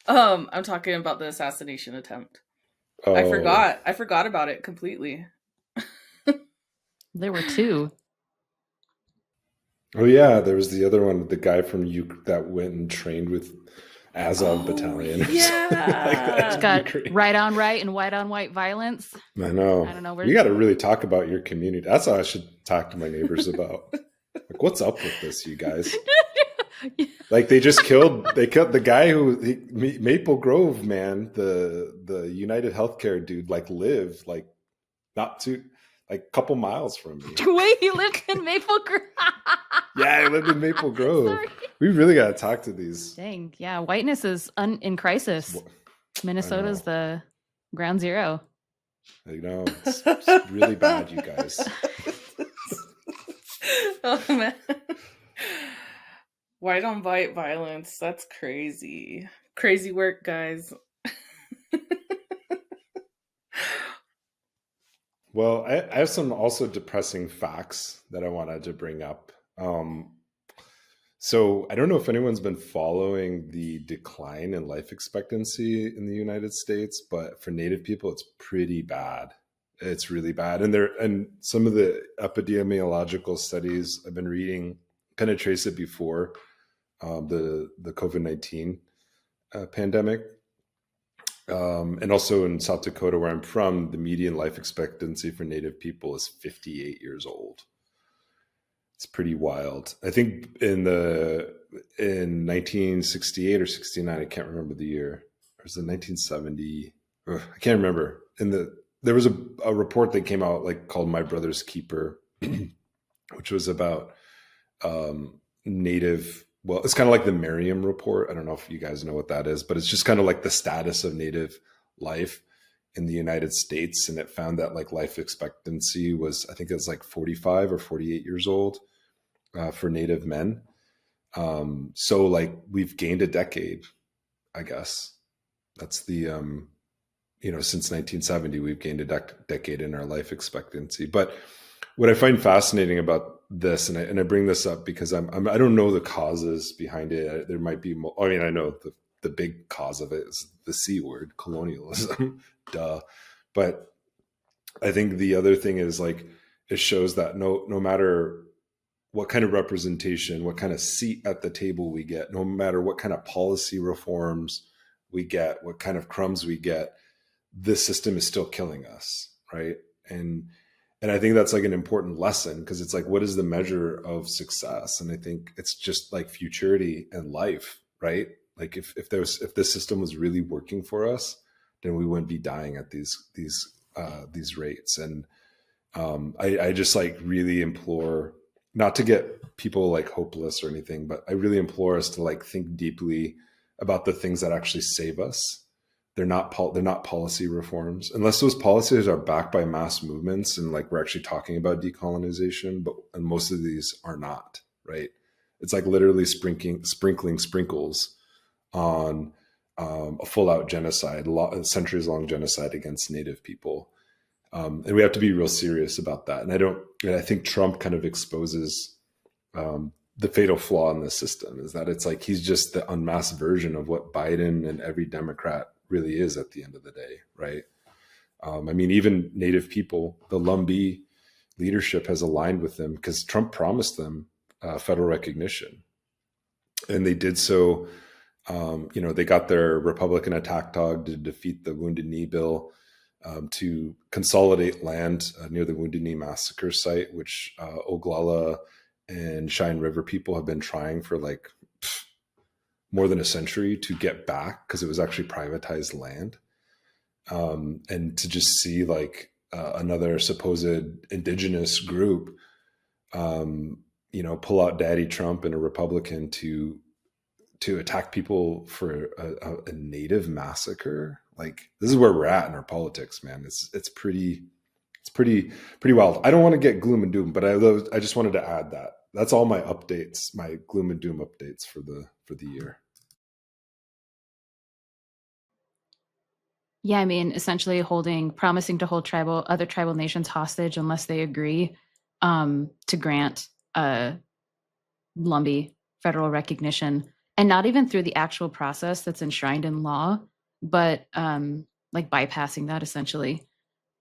[SPEAKER 3] I'm talking about the assassination attempt.
[SPEAKER 1] Oh.
[SPEAKER 3] I forgot about it completely.
[SPEAKER 4] There were two.
[SPEAKER 1] Oh yeah, there was the other one, the guy from that went and trained with Azov Battalion.
[SPEAKER 3] Yeah.
[SPEAKER 1] Like that.
[SPEAKER 4] It's got right on right and white on white violence.
[SPEAKER 1] I know.
[SPEAKER 4] I don't know.
[SPEAKER 1] You got to really talk about your community. That's how I should talk to my neighbors about. Like, what's up with this, you guys? Like they killed the guy Maple Grove, man, the United Healthcare dude, like lived like not too like a couple miles from me.
[SPEAKER 4] Wait, he lived in Maple Grove.
[SPEAKER 1] Yeah, he lived in Maple Grove.
[SPEAKER 4] Sorry.
[SPEAKER 1] We really got to talk to these.
[SPEAKER 4] Dang, yeah, whiteness is in crisis. Minnesota's the ground zero.
[SPEAKER 1] You know, it's really bad, you guys.
[SPEAKER 3] Oh man. White on white violence. That's crazy. Crazy work, guys.
[SPEAKER 1] Well, I have some also depressing facts that I wanted to bring up. So I don't know if anyone's been following the decline in life expectancy in the United States, but for Native people, it's pretty bad. It's really bad. And some of the epidemiological studies I've been reading kind of trace it before the COVID-19 pandemic. And also in South Dakota, where I'm from, the median life expectancy for Native people is 58 years old. It's pretty wild. I think in 1968 or 69, I can't remember the year. Or was it 1970? I can't remember. There was a report that came out like called My Brother's Keeper, which was about Native. Well, it's kind of like the Merriam report. I don't know if you guys know what that is, but it's just kind of like the status of Native life in the United States. And it found that like life expectancy was, I think it was like 45 or 48 years old for Native men. So like we've gained a decade, I guess. That's the, since 1970, we've gained a decade in our life expectancy. But what I find fascinating about this, and I bring this up because I don't know the causes behind it. There might be more. I mean, I know the big cause of it is the C word, colonialism, duh. But I think the other thing is like it shows that no matter what kind of representation, what kind of seat at the table we get, no matter what kind of policy reforms we get, what kind of crumbs we get, this system is still killing us, right? And I think that's like an important lesson because it's like, what is the measure of success? And I think it's just like futurity and life, right? Like if this system was really working for us, then we wouldn't be dying at these rates. And I just like really implore not to get people like hopeless or anything, but I really implore us to like think deeply about the things that actually save us. They're not policy reforms, unless those policies are backed by mass movements and like we're actually talking about decolonization. And most of these are not, right? It's like literally sprinkling sprinkles on a full out genocide, centuries long genocide against Native people, and we have to be real serious about that. And I think Trump kind of exposes the fatal flaw in the system is that it's like he's just the unmasked version of what Biden and every Democrat really is at the end of the day, right? I mean, even Native people, the Lumbee leadership has aligned with them because Trump promised them federal recognition. And they did so, they got their Republican attack dog to defeat the Wounded Knee bill, to consolidate land near the Wounded Knee massacre site, which Oglala and Cheyenne River people have been trying for like more than a century to get back, because it was actually privatized land. And to just see like another supposed indigenous group, pull out Daddy Trump and a Republican to attack people for a native massacre. Like, this is where we're at in our politics, man. It's pretty wild. I don't want to get gloom and doom, but I just wanted to add that. That's all my updates, my gloom and doom updates for the year.
[SPEAKER 4] Yeah, I mean, essentially promising to hold other tribal nations hostage unless they agree to grant Lumbee federal recognition, and not even through the actual process that's enshrined in law, but like bypassing that essentially,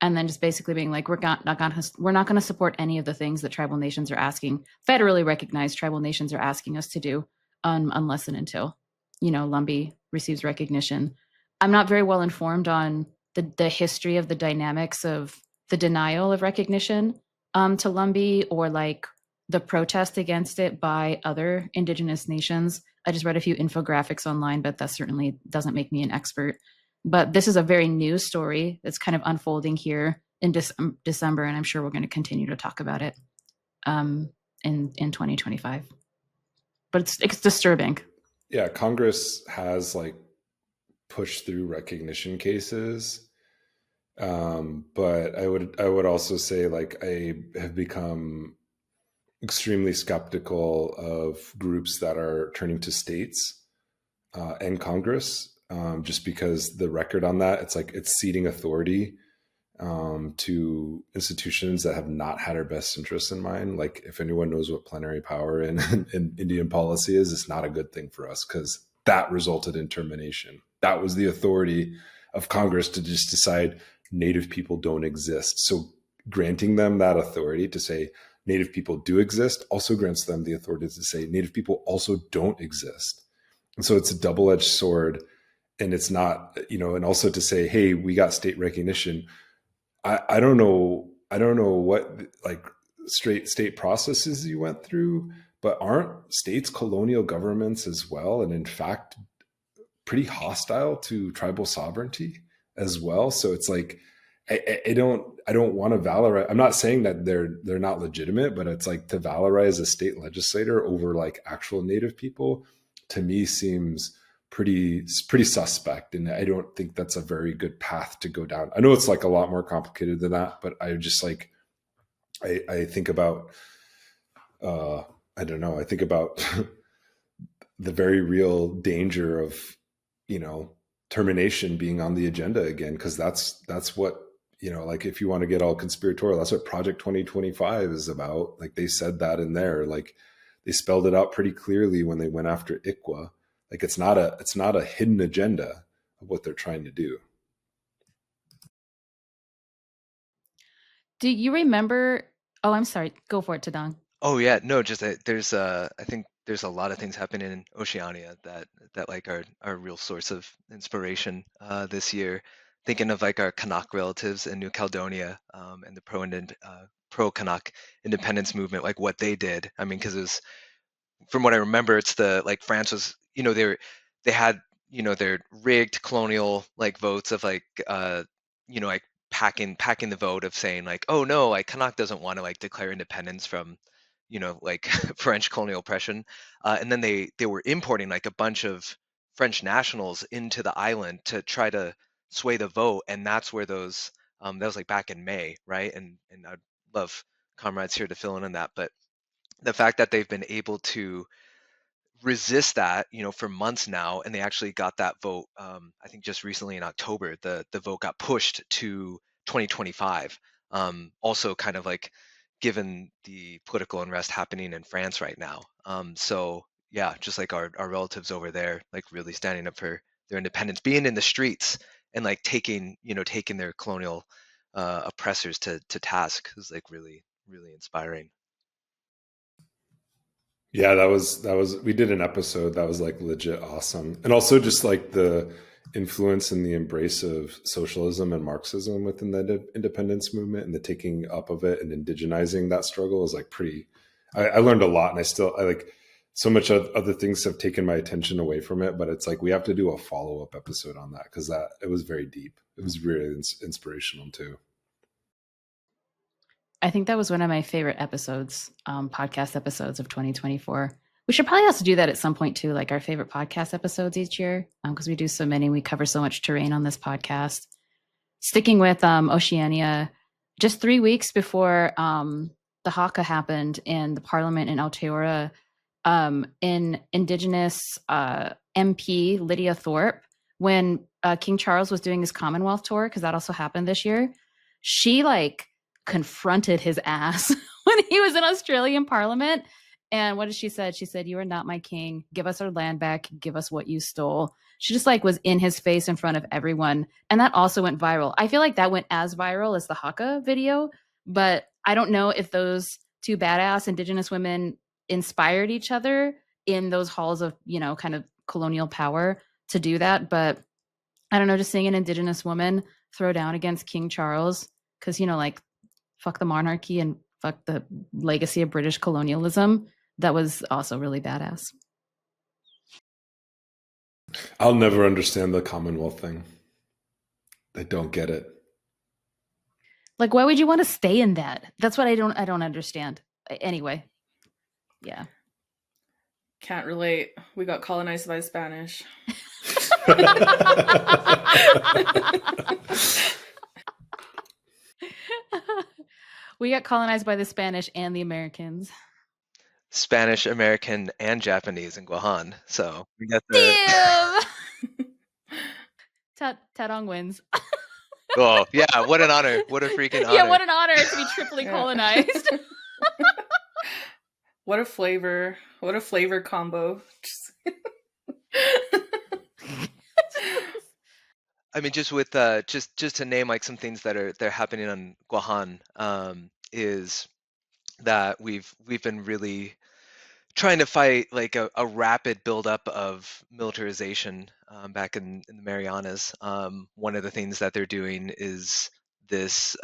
[SPEAKER 4] and then just basically being like, we're not going to support any of the things that tribal nations are asking, federally recognized tribal nations are asking us to do, unless and until, Lumbee receives recognition. I'm not very well informed on the history of the dynamics of the denial of recognition to Lumbee, or like the protest against it by other Indigenous nations. I just read a few infographics online, but that certainly doesn't make me an expert. But this is a very new story that's kind of unfolding here in December, and I'm sure we're going to continue to talk about it in 2025. But it's disturbing.
[SPEAKER 1] Yeah, Congress has like pushed through recognition cases, but I would also say, like, I have become extremely skeptical of groups that are turning to states and Congress, just because the record on that, it's ceding authority to institutions that have not had our best interests in mind. Like, if anyone knows what plenary power in Indian policy is, it's not a good thing for us, because that resulted in termination. That was the authority of Congress to just decide Native people don't exist. So granting them that authority to say Native people do exist also grants them the authority to say Native people also don't exist. And so it's a double-edged sword. And it's not, and also to say, hey, we got state recognition. I don't know what like straight state processes you went through, but aren't states colonial governments as well? And in fact, pretty hostile to tribal sovereignty as well. So it's like, I don't want to valorize. I'm not saying that they're not legitimate, but it's like, to valorize a state legislator over like actual Native people, to me seems pretty suspect. And I don't think that's a very good path to go down. I know it's like a lot more complicated than that, but I just like, I think about, I don't know. I think about the very real danger of, termination being on the agenda again. Cause that's what, like, if you want to get all conspiratorial, that's what Project 2025 is about. Like, they said that in there, like they spelled it out pretty clearly when they went after ICWA. Like, it's not a hidden agenda of what they're trying to do.
[SPEAKER 4] Do you remember? Oh, I'm sorry. Go for it, Taddong.
[SPEAKER 2] Oh yeah, no, just there's I think there's a lot of things happening in Oceania that like are a real source of inspiration this year. Thinking of like our Kanak relatives in New Caledonia, and the pro Kanak independence movement, like what they did. I mean, because it was, from what I remember, it's like France was, they had, their rigged colonial like votes of like like packing the vote of saying like, oh no, like Kanak doesn't want to like declare independence from, like French colonial oppression, and then they were importing like a bunch of French nationals into the island to try to sway the vote, and that's where those that was like back in May, right? And I'd love comrades here to fill in on that, but the fact that they've been able to resist that, for months now, and they actually got that vote. I think just recently in October, the vote got pushed to 2025. Also, kind of like given the political unrest happening in France right now. So yeah, just like our relatives over there, like really standing up for their independence, being in the streets, and like taking their colonial oppressors to task is like really, really inspiring.
[SPEAKER 1] Yeah, that was we did an episode that was like legit awesome. And also just like the influence and the embrace of socialism and Marxism within the independence movement and the taking up of it and indigenizing that struggle is like pretty I learned a lot, and I like so much of other things have taken my attention away from it, but it's like we have to do a follow-up episode on that because that it was very deep. It was really inspirational too.
[SPEAKER 4] I think that was one of my favorite episodes, podcast episodes of 2024. We should probably also do that at some point too, like our favorite podcast episodes each year, because we do so many. We cover so much terrain on this podcast. Sticking with Oceania, just 3 weeks before the Haka happened in the parliament in Aotearoa, in Indigenous MP Lydia Thorpe, when King Charles was doing his Commonwealth tour, because that also happened this year, she like confronted his ass when he was in Australian Parliament. And what did she said? She said, "You are not my king. Give us our land back. Give us what you stole." She just like was in his face in front of everyone. And that also went viral. I feel like that went as viral as the Haka video, but I don't know if those two badass Indigenous women inspired each other in those halls of, kind of colonial power to do that. But I don't know, just seeing an Indigenous woman throw down against King Charles, because, like, fuck the monarchy and fuck the legacy of British colonialism. That was also really badass.
[SPEAKER 1] I'll never understand the Commonwealth thing. I don't get it.
[SPEAKER 4] Like, why would you want to stay in that? That's what I don't understand. Anyway, yeah.
[SPEAKER 3] Can't relate. We got colonized by Spanish.
[SPEAKER 4] We got colonized by the Spanish and the Americans.
[SPEAKER 2] Spanish, American, and Japanese in Guahan. So we got the.
[SPEAKER 4] Damn! Taddong wins.
[SPEAKER 2] Oh yeah! What an honor! What a freaking honor!
[SPEAKER 4] Yeah, what an honor to be triply colonized.
[SPEAKER 3] What a flavor! What a flavor combo!
[SPEAKER 2] I mean, just with just to name like some things that are happening on Guahan, is that we've been really trying to fight like a rapid buildup of militarization back in the Marianas. One of the things that they're doing is this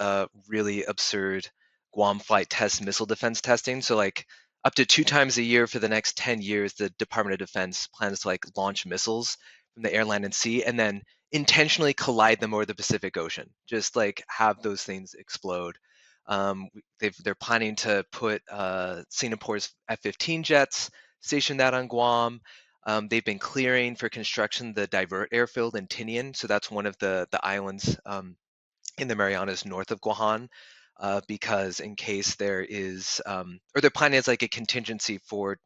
[SPEAKER 2] really absurd Guam flight test missile defense testing. So like up to 2 times a year for the next 10 years, the Department of Defense plans to like launch missiles from the air, land, and sea, and then intentionally collide them over the Pacific Ocean. Just like have those things explode. They're planning to put Singapore's F-15 jets, station that on Guam. They've been clearing for construction the divert airfield in Tinian, so that's one of the islands in the Marianas north of Guahan, because in case there is, or they're planning as like a contingency for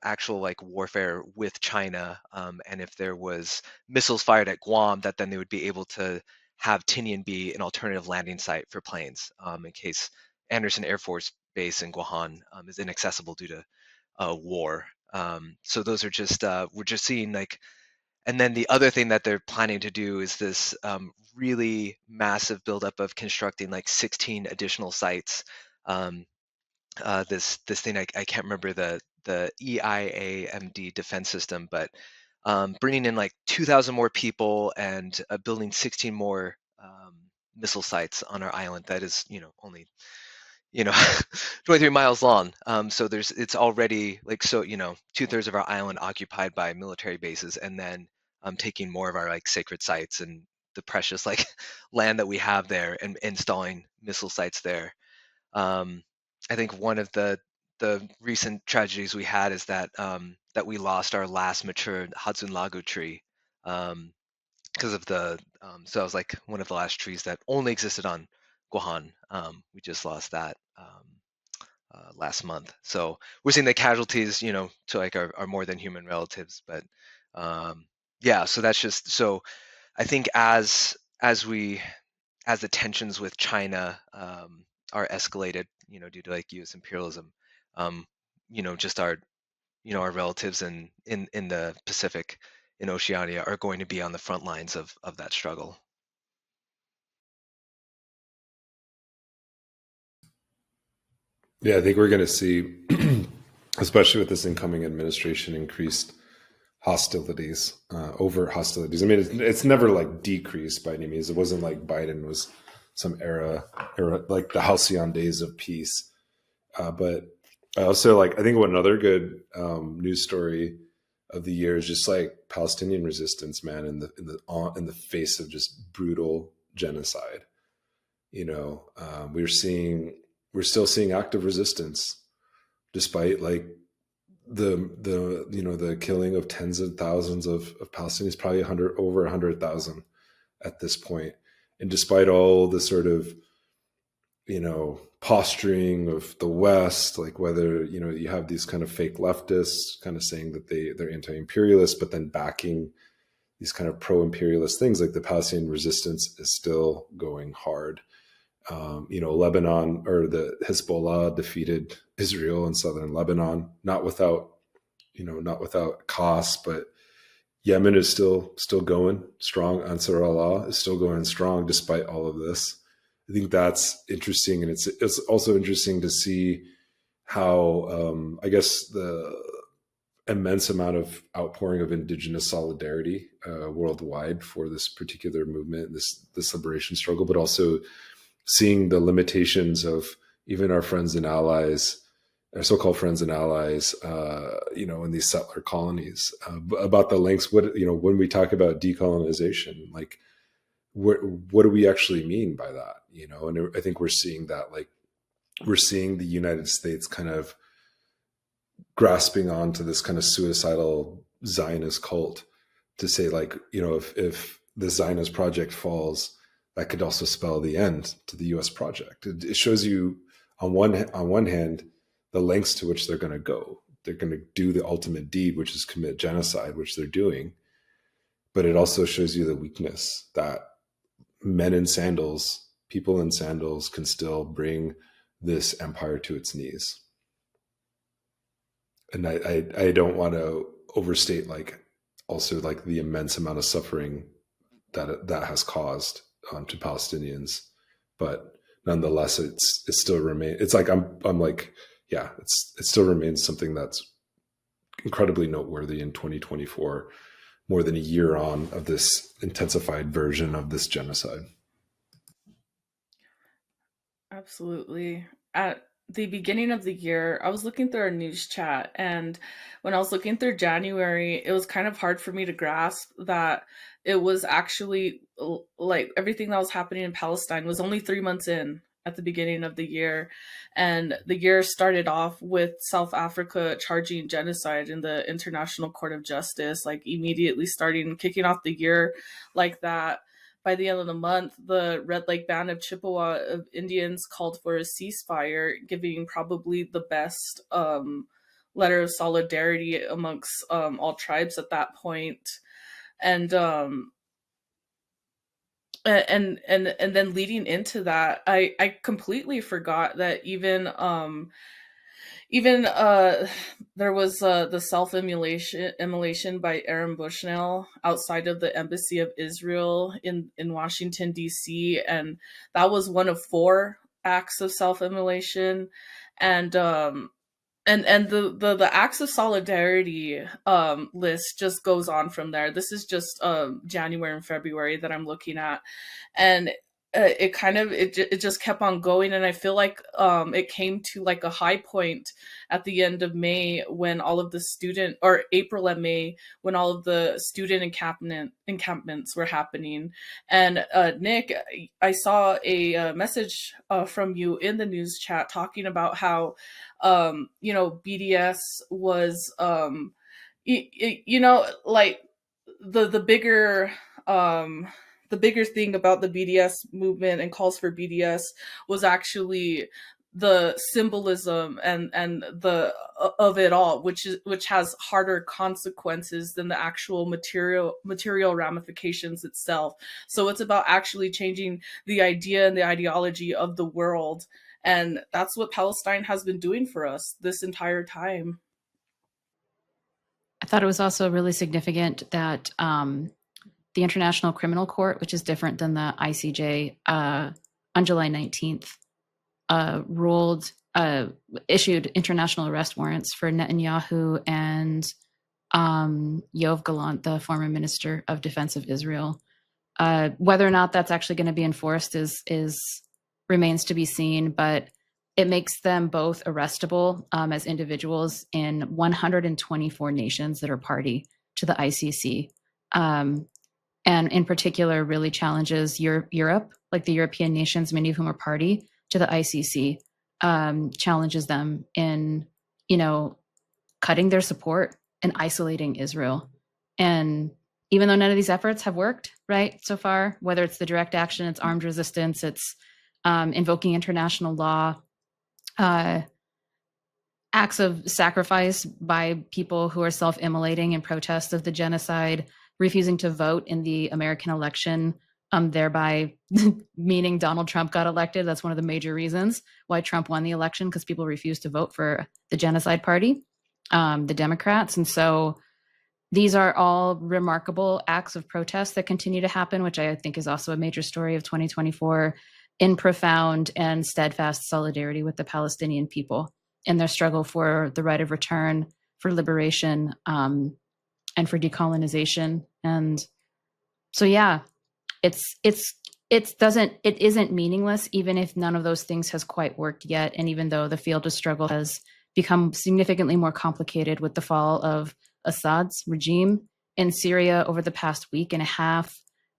[SPEAKER 2] actual like warfare with China, and if there was missiles fired at Guam, that then they would be able to have Tinian be an alternative landing site for planes, in case Anderson Air Force Base in Guahan is inaccessible due to war. So those are just we're just seeing like, and then the other thing that they're planning to do is this really massive buildup of constructing like 16 additional sites. This thing I can't remember the EIAMD defense system, but bringing in like 2,000 more people and building 16 more missile sites on our island that is, only 23 miles long. So it's already like, so 2/3 of our island occupied by military bases, and then taking more of our like sacred sites and the precious like land that we have there and installing missile sites there. I think one of the recent tragedies we had is that that we lost our last mature Hudson Lago tree because of the so it was like one of the last trees that only existed on Guahan. We just lost that last month. So we're seeing the casualties, to like our more than human relatives. But yeah, so that's just, so I think as the tensions with China are escalated, due to like U.S. imperialism, just our relatives in the Pacific, in Oceania, are going to be on the front lines of that struggle.
[SPEAKER 1] Yeah, I think we're going to see especially with this incoming administration, increased hostilities, overt hostilities. I mean, it's never like decreased by any means. It wasn't like Biden was some era like the halcyon days of peace. But I also I think another good news story of the year is just like Palestinian resistance, man, in the face of just brutal genocide. We're still seeing active resistance despite like the killing of tens of thousands of Palestinians, probably over 100,000 at this point. And despite all the sort of posturing of the West, like whether you have these kind of fake leftists kind of saying that they're anti-imperialist, but then backing these kind of pro-imperialist things, like the Palestinian resistance is still going hard. Lebanon, or the Hezbollah, defeated Israel in southern Lebanon, not without cost, but Yemen is still going strong. Ansar Allah is still going strong despite all of this. I think that's interesting, and it's also interesting to see how I guess the immense amount of outpouring of Indigenous solidarity worldwide for this particular movement, this liberation struggle, but also seeing the limitations of even our friends and allies, our so-called friends and allies, in these settler colonies, about the links. When we talk about decolonization, like what do we actually mean by that? And I think we're seeing that, like we're seeing the United States kind of grasping onto this kind of suicidal Zionist cult to say, like, if the Zionist project falls, that could also spell the end to the U.S. project. It shows you on one hand the lengths to which they're going to go. They're going to do the ultimate deed, which is commit genocide, which they're doing. But it also shows you the weakness that men in sandals, people in sandals, can still bring this empire to its knees. And I don't want to overstate also the immense amount of suffering that has caused to Palestinians, but nonetheless, it still remains. It's like it still remains something that's incredibly noteworthy in 2024, more than a year on of this intensified version of this genocide.
[SPEAKER 3] Absolutely. At the beginning of the year, I was looking through our news chat, and when I was looking through January, it was kind of hard for me to grasp that it was actually like everything that was happening in Palestine was only 3 months in at the beginning of the year. And the year started off with South Africa charging genocide in the International Court of Justice, like immediately kicking off the year like that. By the end of the month, the Red Lake Band of Chippewa of Indians called for a ceasefire, giving probably the best letter of solidarity amongst all tribes at that point. And then leading into that, I completely forgot that even there was the self-immolation by Aaron Bushnell outside of the Embassy of Israel in Washington, D.C. And that was one of 4 acts of self-immolation. And the acts of solidarity list just goes on from there. This is just January and February that I'm looking at, and it just kept on going. And I feel like it came to like a high point at the end of May when all of the April and May when all of the student encampments were happening. And Nick, I saw a message from you in the news chat talking about how BDS was like the bigger thing about the BDS movement and calls for BDS was actually the symbolism and the of it all, which has harder consequences than the actual material ramifications itself. So it's about actually changing the idea and the ideology of the world, and that's what Palestine has been doing for us this entire time.
[SPEAKER 4] I thought it was also really significant that the International Criminal Court, which is different than the ICJ, on July 19th, ruled issued international arrest warrants for Netanyahu and Yoav Gallant, the former Minister of Defense of Israel. Whether or not that's actually going to be enforced is remains to be seen, but it makes them both arrestable as individuals in 124 nations that are party to the ICC. And in particular, really challenges Europe, like the European nations, many of whom are party to the ICC, challenges them in, cutting their support and isolating Israel. And even though none of these efforts have worked, right, so far, whether it's the direct action, it's armed resistance, it's invoking international law, acts of sacrifice by people who are self-immolating in protest of the genocide, refusing to vote in the American election, thereby meaning Donald Trump got elected. That's one of the major reasons why Trump won the election, because people refused to vote for the genocide party, the Democrats. And so these are all remarkable acts of protest that continue to happen, which I think is also a major story of 2024, in profound and steadfast solidarity with the Palestinian people in their struggle for the right of return, for liberation, and for decolonization. And so, yeah, it isn't meaningless, even if none of those things has quite worked yet. And even though the field of struggle has become significantly more complicated with the fall of Assad's regime in Syria over the past week and a half,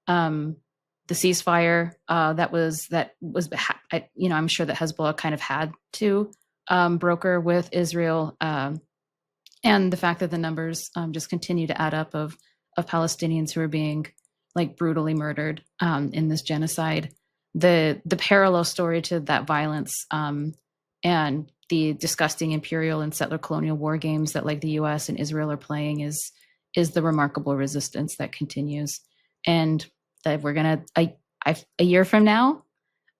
[SPEAKER 4] the ceasefire that was I'm sure that Hezbollah kind of had to broker with Israel, and the fact that the numbers just continue to add up of Palestinians who are being like brutally murdered in this genocide. The parallel story to that violence and the disgusting imperial and settler colonial war games that like the US and Israel are playing is the remarkable resistance that continues. And that we're going to, a year from now,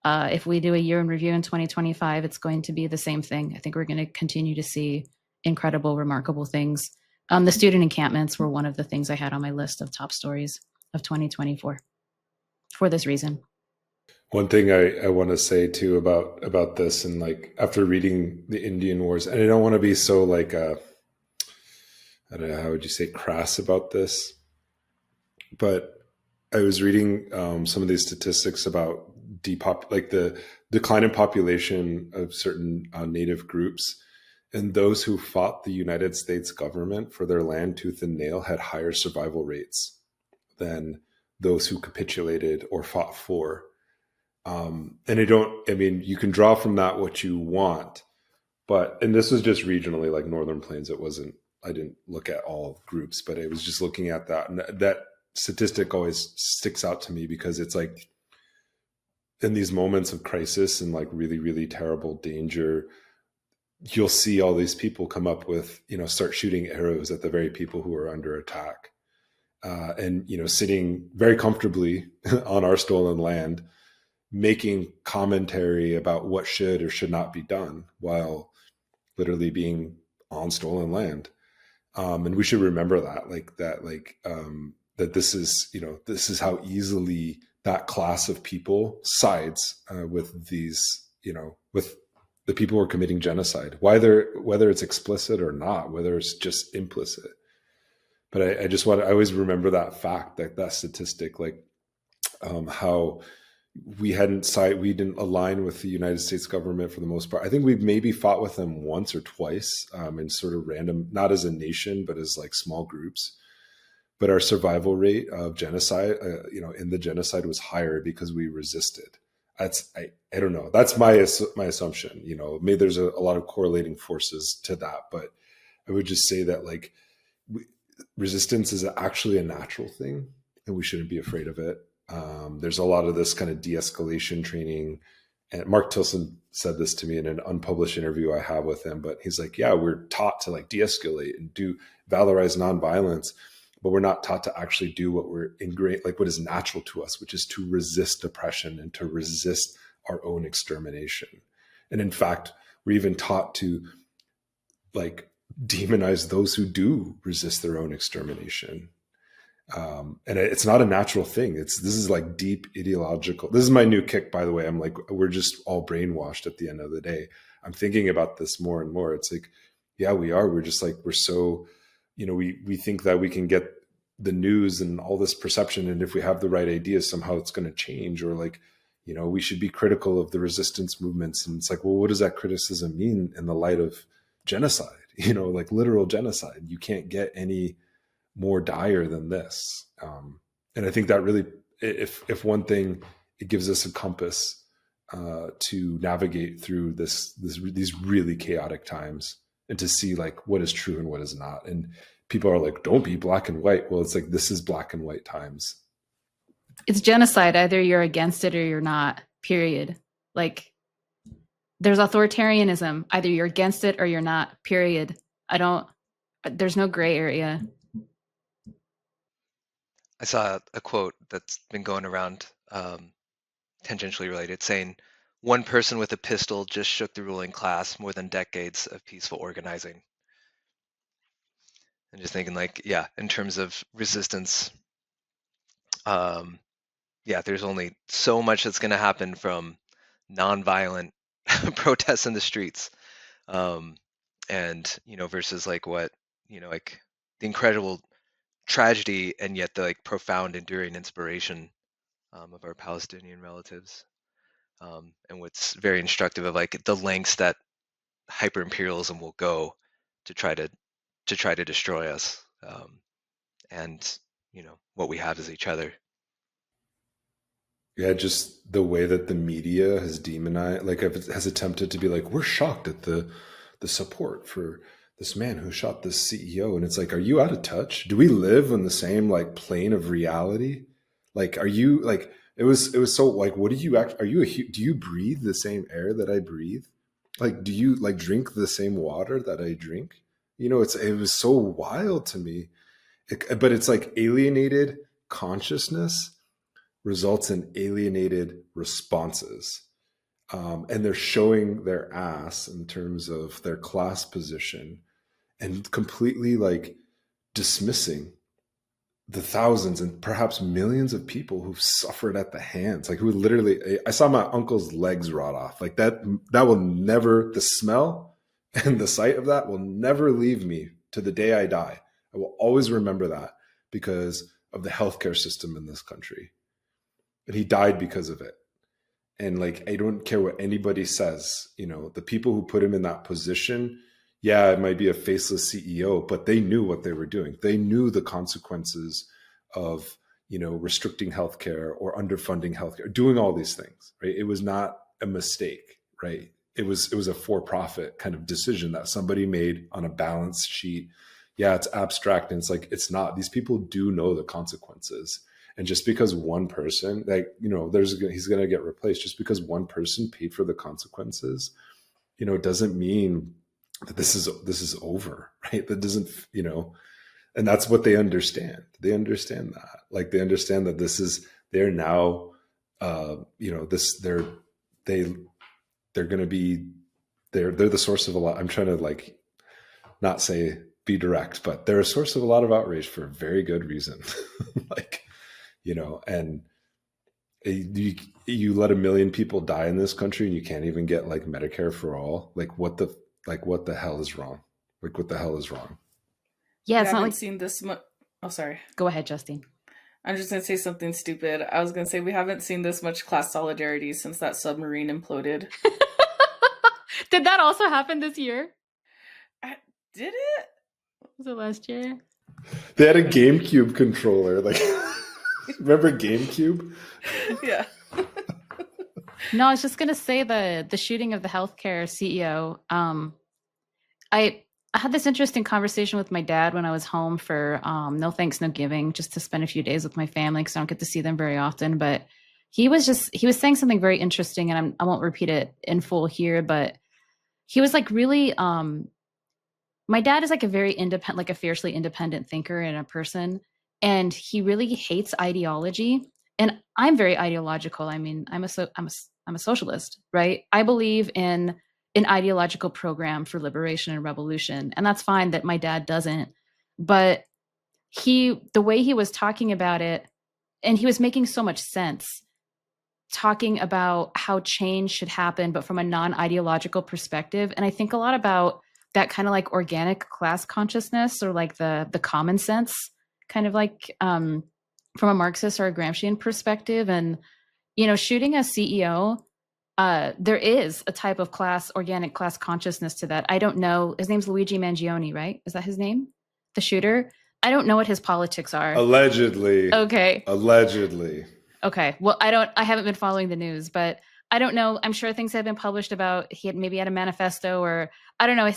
[SPEAKER 4] if we do a year in review in 2025, it's going to be the same thing. I think we're going to continue to see incredible, remarkable things. The student encampments were one of the things I had on my list of top stories of 2024 for this reason.
[SPEAKER 1] One thing I want to say too about this, and like after reading the Indian Wars, and I don't want to be so like I don't know, how would you say, crass about this, but I was reading some of these statistics about the decline in population of certain native groups, and those who fought the United States government for their land tooth and nail had higher survival rates than those who capitulated or fought for. And you can draw from that what you want, and this was just regionally, like Northern Plains. I didn't look at all groups, but I was just looking at that. And that statistic always sticks out to me because it's like in these moments of crisis and like really, really terrible danger, you'll see all these people come up with, start shooting arrows at the very people who are under attack. And sitting very comfortably on our stolen land, making commentary about what should or should not be done while literally being on stolen land. And we should remember that this is how easily that class of people sides with these, with the people who are committing genocide, whether it's explicit or not, whether it's just implicit. But I always remember that fact, that statistic, how we didn't align with the United States government for the most part. I think we've maybe fought with them once or twice in sort of random, not as a nation, but as like small groups. But our survival rate of genocide, in the genocide was higher because we resisted. I don't know. That's my assumption. Maybe there's a lot of correlating forces to that, but I would just say that resistance is actually a natural thing, and we shouldn't be afraid of it. There's a lot of this kind of de-escalation training, and Mark Tilson said this to me in an unpublished interview I have with him, but he's like, yeah, we're taught to de-escalate and valorize nonviolence, but we're not taught to actually do what we're ingrained, what is natural to us, which is to resist oppression and to resist our own extermination. And in fact, we're even taught to demonize those who do resist their own extermination. And it's not a natural thing. This is like deep ideological. This is my new kick, by the way. I'm like, we're just all brainwashed at the end of the day. I'm thinking about this more and more. It's like, yeah, we are. We're just like, we're so, we think that we can get the news and all this perception, and if we have the right ideas, somehow it's going to change, or like, we should be critical of the resistance movements. And it's like, well, what does that criticism mean in the light of genocide? Like literal genocide. You can't get any more dire than this. And I think that really, if one thing, it gives us a compass to navigate through these really chaotic times, and to see like what is true and what is not. And people are like, don't be black and white. Well, it's like, this is black and white times.
[SPEAKER 4] It's genocide. Either you're against it or you're not, period. Like, there's authoritarianism. Either you're against it or you're not, period. There's no gray area.
[SPEAKER 2] I saw a quote that's been going around, tangentially related, saying, "One person with a pistol just shook the ruling class more than decades of peaceful organizing." And just thinking like, yeah, in terms of resistance, there's only so much that's going to happen from nonviolent protests in the streets, and versus like what like the incredible tragedy and yet the like profound enduring inspiration of our Palestinian relatives, and what's very instructive of like the lengths that hyper-imperialism will go to try to destroy us, and what we have is each other.
[SPEAKER 1] Yeah, just the way that the media has demonized, like has attempted to be like, we're shocked at the support for this man who shot this CEO. And it's like, are you out of touch? Do we live on the same like plane of reality? Like, are you like, it was so like, what do you are you do you breathe the same air that I breathe? Like, do you like drink the same water that I drink? It was so wild to me. But it's like alienated consciousness results in alienated responses. And they're showing their ass in terms of their class position, and completely like dismissing the thousands and perhaps millions of people who've suffered at the hands, like who literally, I saw my uncle's legs rot off. Like that will never, the smell and the sight of that will never leave me to the day I die. I will always remember that because of the healthcare system in this country. And he died because of it. And like, I don't care what anybody says, the people who put him in that position, yeah, it might be a faceless CEO, but they knew what they were doing. They knew the consequences of, restricting healthcare or underfunding healthcare, doing all these things, right? It was not a mistake, right? It was a for-profit kind of decision that somebody made on a balance sheet. Yeah, it's abstract, and it's like, it's not. These people do know the consequences. And just because one person, like, he's going to get replaced, just because one person paid for the consequences, doesn't mean that this is over, right? That doesn't, and that's what they understand. They understand that, like, they understand that they're now, they're going to be, they're the source of a lot. I'm trying to like, not say be direct, but they're a source of a lot of outrage for a very good reason. Like, and you let 1 million people die in this country and you can't even get like Medicare for all. Like what the hell is wrong? Like what the hell is wrong?
[SPEAKER 4] Yeah, it's not like
[SPEAKER 3] seen this much. Oh, sorry.
[SPEAKER 4] Go ahead, Justine.
[SPEAKER 3] I'm just going to say something stupid. I was going to say we haven't seen this much class solidarity since that submarine imploded.
[SPEAKER 4] Did that also happen this year?
[SPEAKER 3] Did it?
[SPEAKER 4] Was it last year?
[SPEAKER 1] They had a GameCube controller. Like, remember GameCube?
[SPEAKER 3] Yeah.
[SPEAKER 4] No, I was just gonna say the shooting of the healthcare CEO. I had this interesting conversation with my dad when I was home for no thanks, no giving, just to spend a few days with my family because I don't get to see them very often. But he was saying something very interesting, and I won't repeat it in full here, but he was like really. My dad is like a very independent, like a fiercely independent thinker and a person, and he really hates ideology. And I'm very ideological. I mean, I'm a socialist, right? I believe in an ideological program for liberation and revolution, and that's fine that my dad doesn't. But the way he was talking about it, and he was making so much sense, talking about how change should happen, but from a non-ideological perspective. And I think a lot about that kind of like organic class consciousness, or like the common sense, kind of like from a Marxist or a Gramscian perspective. And, you know, shooting a CEO, there is a type of organic class consciousness to that. I don't know. His name's Luigi Mangione, right? Is that his name? The shooter? I don't know what his politics are.
[SPEAKER 1] Allegedly.
[SPEAKER 4] Okay.
[SPEAKER 1] Allegedly.
[SPEAKER 4] Okay. Well, I haven't been following the news, but I don't know. I'm sure things have been published about he had a manifesto, or I don't know.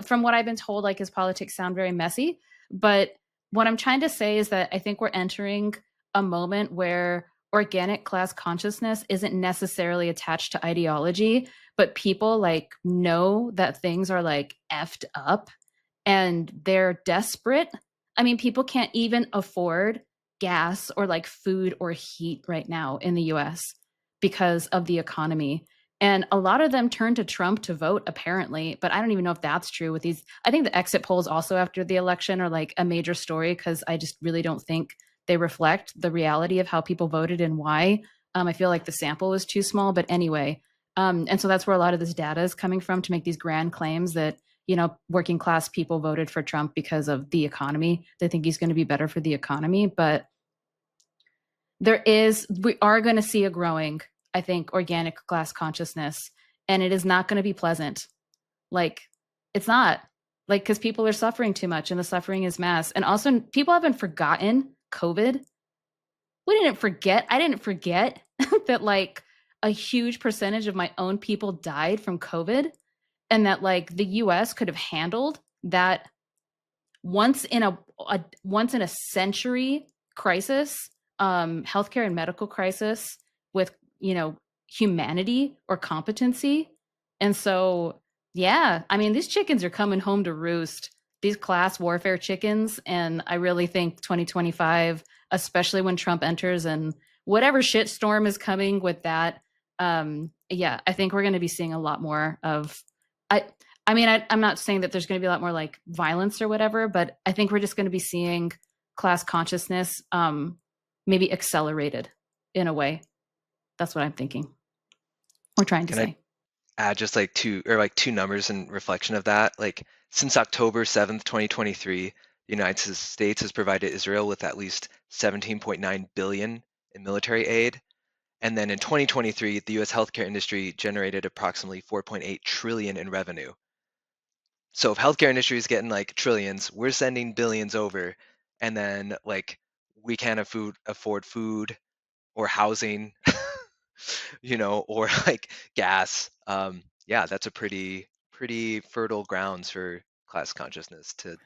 [SPEAKER 4] From what I've been told, like his politics sound very messy. But what I'm trying to say is that I think we're entering a moment where organic class consciousness isn't necessarily attached to ideology, but people like know that things are like effed up and they're desperate. I mean, people can't even afford gas or like food or heat right now in the US because of the economy. And a lot of them turn to Trump to vote, apparently, but I don't even know if that's true with these. I think the exit polls also after the election are like a major story, because I just really don't think they reflect the reality of how people voted and why. I feel like the sample is too small, but anyway. And so that's where a lot of this data is coming from, to make these grand claims that, you know, working class people voted for Trump because of the economy. They think he's going to be better for the economy. But we are going to see a growing, I think, organic class consciousness, and it is not going to be pleasant. Like, it's not, like, because people are suffering too much, and the suffering is mass. And also, people haven't forgotten COVID. I didn't forget that like a huge percentage of my own people died from COVID, and that like the US could have handled that once in a century crisis, healthcare and medical crisis, with, you know, humanity or competency. And so, yeah, I mean, these chickens are coming home to roost, these class warfare chickens. And I really think 2025, especially when Trump enters and whatever shitstorm is coming with that, yeah, I think we're going to be seeing a lot more of, I mean, I'm not saying that there's going to be a lot more like violence or whatever, but I think we're just going to be seeing class consciousness maybe accelerated in a way. That's what I'm thinking. We're trying to say.
[SPEAKER 2] I add just like two numbers in reflection of that? Like, since October 7th, 2023, the United States has provided Israel with at least 17.9 billion in military aid. And then in 2023, the US healthcare industry generated approximately 4.8 trillion in revenue. So if healthcare industry is getting like trillions, we're sending billions over, and then like we can't afford food or housing, you know, or like gas. Yeah, that's a pretty fertile grounds for class consciousness to.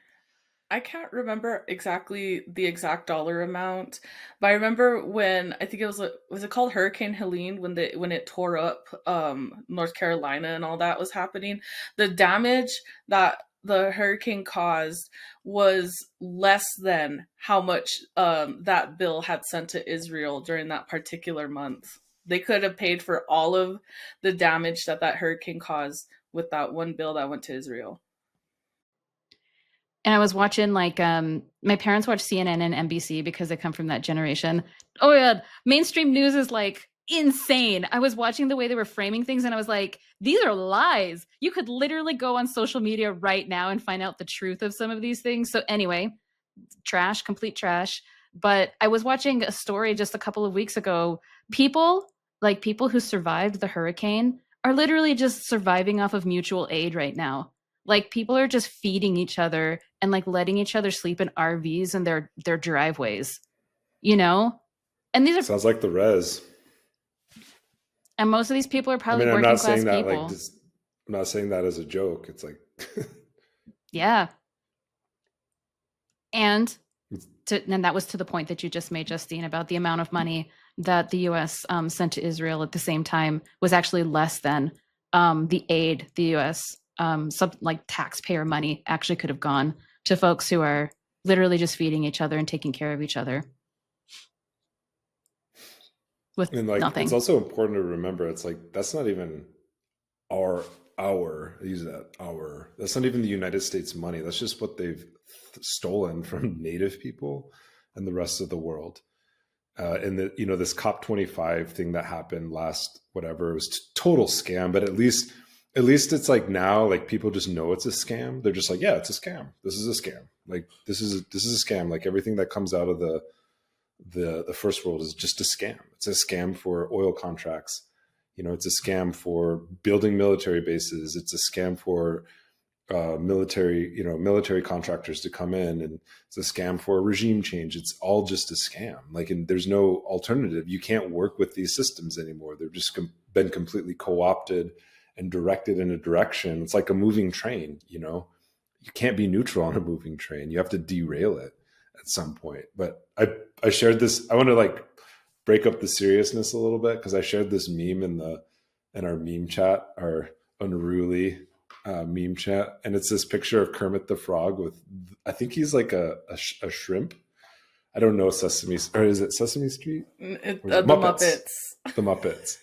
[SPEAKER 3] I can't remember exactly the exact dollar amount, but I remember when, I think it was it called Hurricane Helene, when it tore up North Carolina and all that was happening. The damage that the hurricane caused was less than how much that bill had sent to Israel during that particular month. They could have paid for all of the damage that hurricane caused with that one bill that went to Israel.
[SPEAKER 4] And I was watching like my parents watch CNN and NBC because they come from that generation. Oh yeah, mainstream news is like insane. I was watching the way they were framing things, and I was like, these are lies. You could literally go on social media right now and find out the truth of some of these things. So anyway, trash, complete trash. But I was watching a story just a couple of weeks ago. People who survived the hurricane are literally just surviving off of mutual aid right now. Like, people are just feeding each other and like letting each other sleep in RVs in their driveways, you know? And these are
[SPEAKER 1] sounds like the res.
[SPEAKER 4] And most of these people are probably
[SPEAKER 1] I'm
[SPEAKER 4] working
[SPEAKER 1] not
[SPEAKER 4] class
[SPEAKER 1] saying that
[SPEAKER 4] people.
[SPEAKER 1] like just, I'm not saying that as a joke. It's like
[SPEAKER 4] yeah. And that was to the point that you just made, Justine, about the amount of money that the U.S. Sent to Israel at the same time was actually less than the aid the U.S. Like taxpayer money actually could have gone to folks who are literally just feeding each other and taking care of each other with
[SPEAKER 1] and like
[SPEAKER 4] nothing.
[SPEAKER 1] It's also important to remember, it's like that's not even I use that that's not even the United States money. That's just what they've stolen from Native people and the rest of the world. And this COP25 thing that happened last, whatever, it was total scam. But at least it's like now, like people just know it's a scam. They're just like, yeah, it's a scam. This is a scam. Like this is a scam. Like everything that comes out of the first world is just a scam. It's a scam for oil contracts. It's a scam for building military bases. It's a scam for military contractors to come in, and it's a scam for a regime change. It's all just a scam. Like, and there's no alternative. You can't work with these systems anymore. They've just been completely co-opted and directed in a direction. It's like a moving train. You can't be neutral on a moving train. You have to derail it at some point. But I shared this. I want to like break up the seriousness a little bit, because I shared this meme in our meme chat, our unruly meme chat, and it's this picture of Kermit the Frog with, I think he's like a shrimp. I don't know, Sesame, or is it Sesame Street?
[SPEAKER 3] The Muppets.
[SPEAKER 1] The Muppets.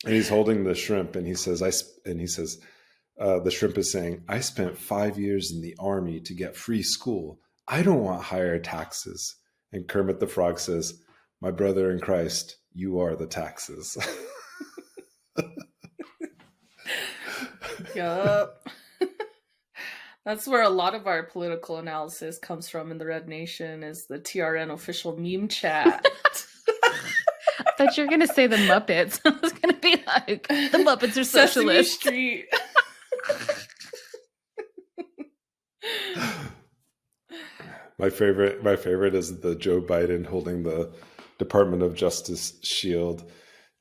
[SPEAKER 1] And he's holding the shrimp, and he says, the shrimp is saying, "I spent 5 years in the army to get free school. I don't want higher taxes." And Kermit the Frog says, "My brother in Christ, you are the taxes."
[SPEAKER 3] Yup. That's where a lot of our political analysis comes from in the Red Nation, is the TRN official meme chat.
[SPEAKER 4] I thought you were going to say the Muppets. I was going to be like, the Muppets are socialists.
[SPEAKER 3] Sesame Street.
[SPEAKER 1] My favorite is the Joe Biden holding the Department of Justice shield,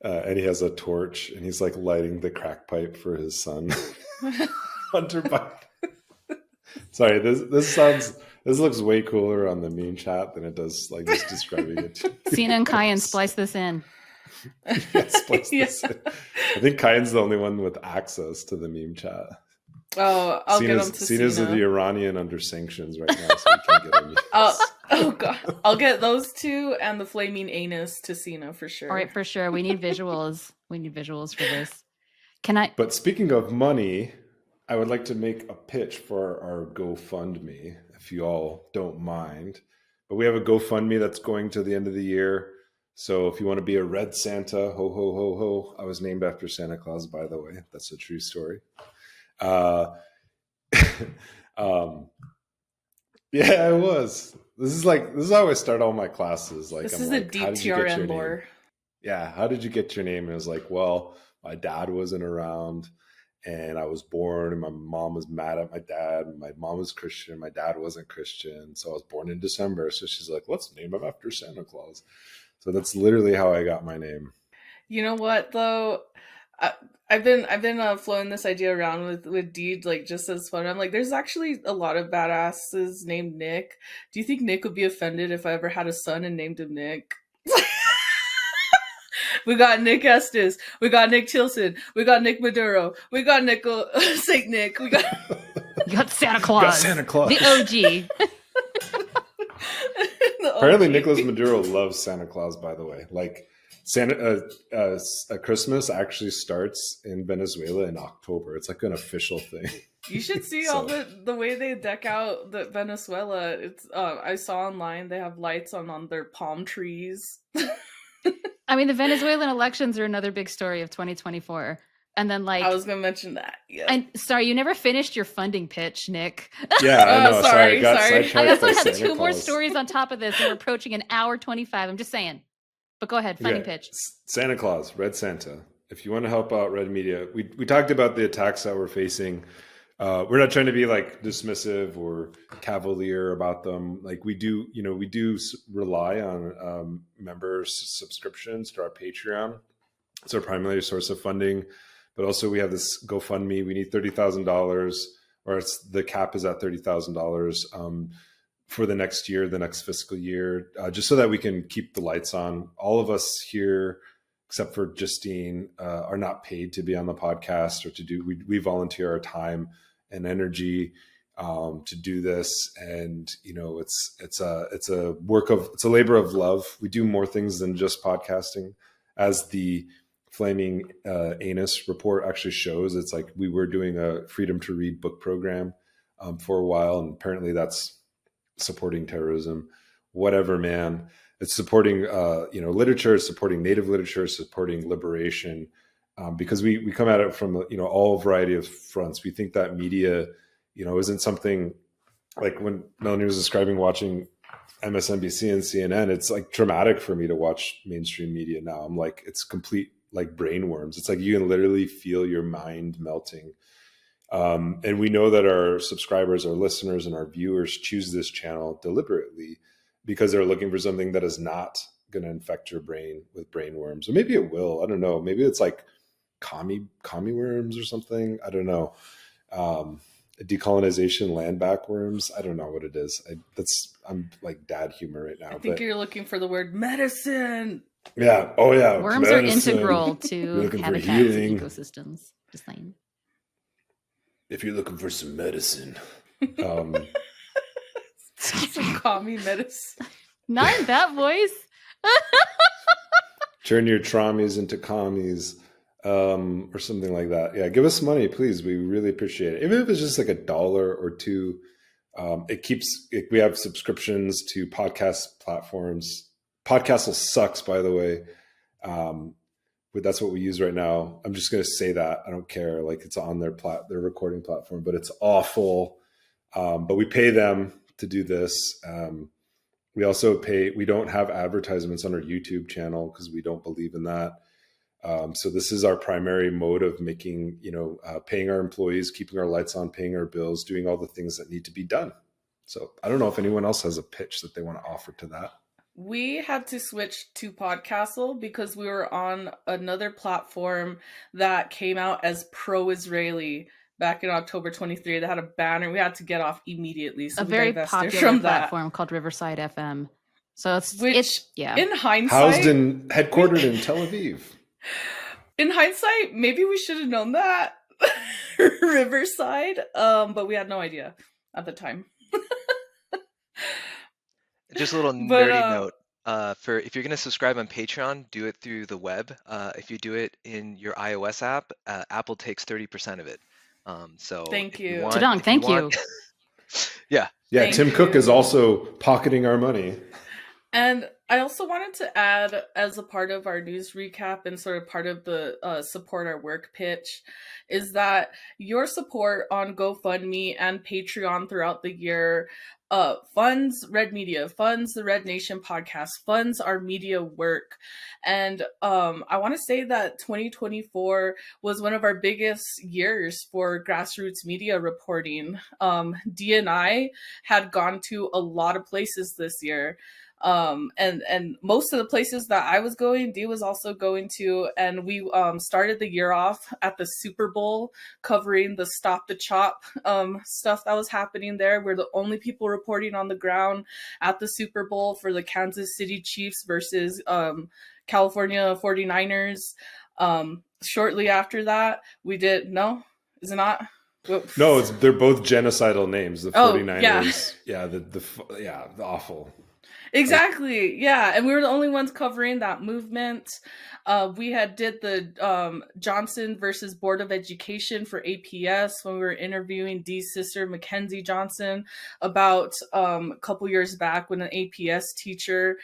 [SPEAKER 1] and he has a torch, and he's like lighting the crack pipe for his son, Hunter Biden. Sorry, this looks way cooler on the meme chat than it does like just describing it.
[SPEAKER 4] Sina and Kyan, splice this in.
[SPEAKER 1] Yeah, splice this in. I think Kyan's the only one with access to the meme chat.
[SPEAKER 3] Oh, I'll get them to
[SPEAKER 1] Sina's
[SPEAKER 3] Sina.
[SPEAKER 1] the Iranian under sanctions right now, so we can't get them.
[SPEAKER 3] Oh god, I'll get those two and the flaming anus to Sina for sure.
[SPEAKER 4] All right, for sure. We need visuals. We need visuals for this.
[SPEAKER 1] But speaking of money, I would like to make a pitch for our GoFundMe, if you all don't mind. But we have a GoFundMe that's going to the end of the year. So if you want to be a red Santa, ho, ho, ho, ho. I was named after Santa Claus, by the way. That's a true story. Yeah, it was. This is how I start all my classes. Like,
[SPEAKER 3] This
[SPEAKER 1] I'm
[SPEAKER 3] is
[SPEAKER 1] like,
[SPEAKER 3] a deep
[SPEAKER 1] how did you get your
[SPEAKER 3] TRN
[SPEAKER 1] name?
[SPEAKER 3] lore.
[SPEAKER 1] Yeah, how did you get your name? And it was like, well, my dad wasn't around, and I was born, and my mom was mad at my dad. My mom was Christian, my dad wasn't Christian, so I was born in December. So she's like, let's name him after Santa Claus. So that's literally how I got my name.
[SPEAKER 3] You know what though? I've been flowing this idea around with Deed, like, just as fun. I'm like, there's actually a lot of badasses named Nick. Do you think Nick would be offended if I ever had a son and named him Nick? We got Nick Estes. We got Nick Tilson. We got Nick Maduro. We got Saint Nick. We got
[SPEAKER 4] You got Santa Claus.
[SPEAKER 1] Got Santa Claus.
[SPEAKER 4] The OG.
[SPEAKER 3] the
[SPEAKER 1] Apparently,
[SPEAKER 3] OG.
[SPEAKER 1] Nicholas Maduro loves Santa Claus, by the way. Like, Christmas actually starts in Venezuela in October. It's like an official thing.
[SPEAKER 3] You should see all the way they deck out the Venezuela. It's I saw online they have lights on their palm trees.
[SPEAKER 4] I mean, the Venezuelan elections are another big story of 2024. And then, like,
[SPEAKER 3] I was gonna mention that. Yeah.
[SPEAKER 4] and sorry, you never finished your funding pitch, Nick.
[SPEAKER 1] Yeah, I know.
[SPEAKER 3] Sorry,
[SPEAKER 1] I got
[SPEAKER 3] sorry.
[SPEAKER 1] sidetracked
[SPEAKER 4] I also
[SPEAKER 1] by
[SPEAKER 4] have
[SPEAKER 1] Santa
[SPEAKER 4] two more
[SPEAKER 1] Claus.
[SPEAKER 4] stories on top of this, and we're approaching an hour 25. I'm just saying. But go ahead, funding pitch.
[SPEAKER 1] Santa Claus, Red Santa. If you want to help out Red Media, we talked about the attacks that we're facing. We're not trying to be like dismissive or cavalier about them. Like, we do rely on members' subscriptions to our Patreon. It's our primary source of funding. But also we have this GoFundMe. We need $30,000, or the cap is at $30,000 for the next year, the next fiscal year, just so that we can keep the lights on. All of us here, except for Justine, are not paid to be on the podcast or to do. We volunteer our time and energy to do this, and it's a labor of love. We do more things than just podcasting. As the Flaming Anus report actually shows. It's like we were doing a freedom to read book program for a while, and apparently that's supporting terrorism. Whatever, man. It's supporting literature, it's supporting Native literature, supporting liberation, because we come at it from all variety of fronts. We think that media isn't something like when Melanie was describing watching MSNBC and CNN. It's like traumatic for me to watch mainstream media now. I'm like, it's complete like brainworms. It's like you can literally feel your mind melting. And we know that our subscribers, our listeners, and our viewers choose this channel deliberately because they're looking for something that is not going to infect your brain with brainworms. Or maybe it will. I don't know. Maybe it's like commie worms or something. I don't know. Decolonization land back worms. I don't know what it is. I'm like dad humor right now.
[SPEAKER 3] I think you're looking for the word medicine.
[SPEAKER 1] Yeah. Oh yeah.
[SPEAKER 4] Worms are integral to habitats and ecosystems. Just saying.
[SPEAKER 1] If you're looking for some medicine.
[SPEAKER 3] Some commie medicine.
[SPEAKER 4] Not in that voice.
[SPEAKER 1] Turn your traumies into commies. Or something like that. Yeah, give us money, please. We really appreciate it. Even if it's just like $1 or $2. We have subscriptions to podcast platforms. Podcastle sucks, by the way. But that's what we use right now. I'm just going to say that. I don't care. Like it's on their recording platform, but it's awful. But we pay them to do this. We also we don't have advertisements on our YouTube channel because we don't believe in that. So this is our primary mode of making, paying our employees, keeping our lights on, paying our bills, doing all the things that need to be done. So I don't know if anyone else has a pitch that they want to offer to that.
[SPEAKER 3] We had to switch to Podcastle because we were on another platform that came out as pro-Israeli back in October 23. They had a banner. We had to get off immediately. So
[SPEAKER 4] a very popular platform called Riverside FM. So
[SPEAKER 3] in hindsight,
[SPEAKER 1] headquartered in Tel Aviv.
[SPEAKER 3] In hindsight, maybe we should have known that. Riverside, but we had no idea at the time.
[SPEAKER 2] Just a little nerdy note. If you're going to subscribe on Patreon, do it through the web. If you do it in your iOS app, Apple takes 30% of it. So
[SPEAKER 3] thank you.
[SPEAKER 4] Taddong, thank you.
[SPEAKER 2] Yeah.
[SPEAKER 1] Yeah, Tim Cook is also pocketing our money.
[SPEAKER 3] And I also wanted to add, as a part of our news recap and sort of part of the support our work pitch, is that your support on GoFundMe and Patreon throughout the year funds Red Media, funds the Red Nation podcast, funds our media work. And I want to say that 2024 was one of our biggest years for grassroots media reporting. Dee and I had gone to a lot of places this year. And most of the places that I was going, Dee was also going to, and we started the year off at the Super Bowl covering the Stop the Chop stuff that was happening there. We're the only people reporting on the ground at the Super Bowl for the Kansas City Chiefs versus California 49ers. Shortly after that, we did, no, is it not?
[SPEAKER 1] No, they're both genocidal names. The 49ers,
[SPEAKER 3] yeah,
[SPEAKER 1] the awful.
[SPEAKER 3] Exactly. Yeah. And we were the only ones covering that movement. We did the Johnson versus Board of Education for APS when we were interviewing Dee's sister, Mackenzie Johnson, about a couple years back when an APS teacher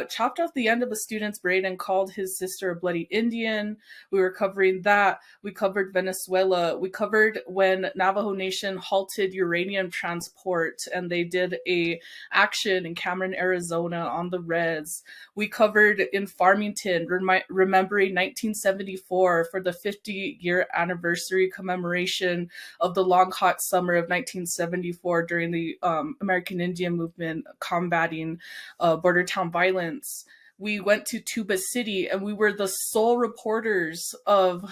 [SPEAKER 3] chopped off the end of a student's braid and called his sister a bloody Indian. We were covering that. We covered Venezuela. We covered when Navajo Nation halted uranium transport and they did a action in Cameron, Arizona on the Reds. We covered in Farmington, remembering 1974 for the 50-year anniversary commemoration of the long hot summer of 1974 during the American Indian movement combating border town violence. We went to Tuba City and we were the sole reporters of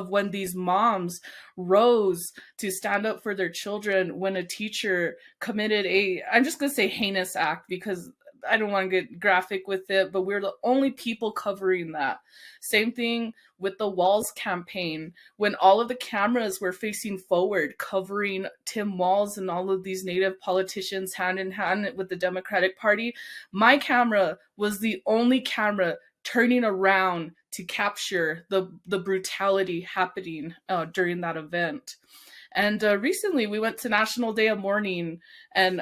[SPEAKER 3] when these moms rose to stand up for their children when a teacher committed I'm just going to say heinous act because I don't want to get graphic with it, but we're the only people covering that. Same thing with the Walz campaign, when all of the cameras were facing forward, covering Tim Walz and all of these Native politicians hand in hand with the Democratic Party. My camera was the only camera turning around to capture the brutality happening during that event. And recently we went to National Day of Mourning and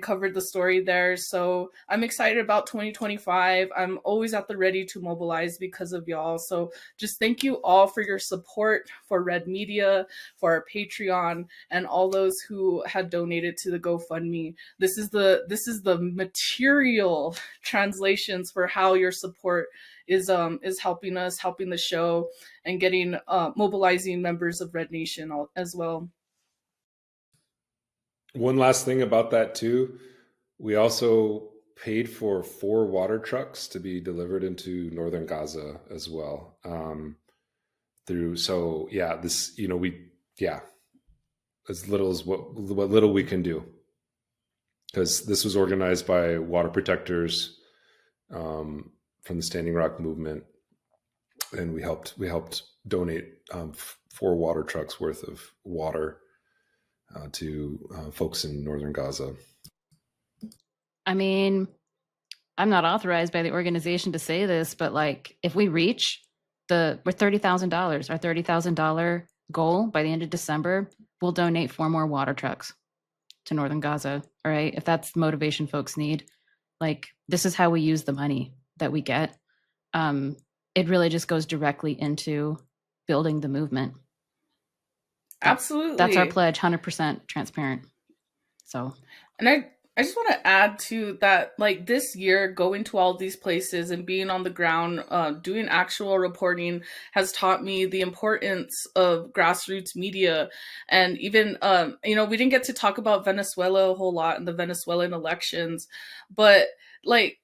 [SPEAKER 3] covered the story there. So I'm excited about 2025. I'm always at the ready to mobilize because of y'all. So just thank you all for your support for Red Media, for our Patreon, and all those who had donated to the GoFundMe. This is the material translations for how your support is helping us, helping the show, and getting mobilizing members of Red Nation as well.
[SPEAKER 1] One last thing about that too, we also paid for 4 water trucks to be delivered into northern Gaza as well. As little as what little we can do, because this was organized by water protectors from the Standing Rock movement, and we helped donate 4 water trucks worth of water to folks in northern Gaza.
[SPEAKER 4] I mean, I'm not authorized by the organization to say this, but like, if we reach we're $30,000, our $30,000 goal by the end of December, we'll donate 4 more water trucks to northern Gaza. All right, if that's the motivation folks need, like, this is how we use the money that we get. It really just goes directly into building the movement.
[SPEAKER 3] Absolutely.
[SPEAKER 4] That's our pledge, 100% transparent. So,
[SPEAKER 3] and I just want to add to that, like, this year, going to all these places and being on the ground, doing actual reporting has taught me the importance of grassroots media. And even, we didn't get to talk about Venezuela a whole lot in the Venezuelan elections, but like,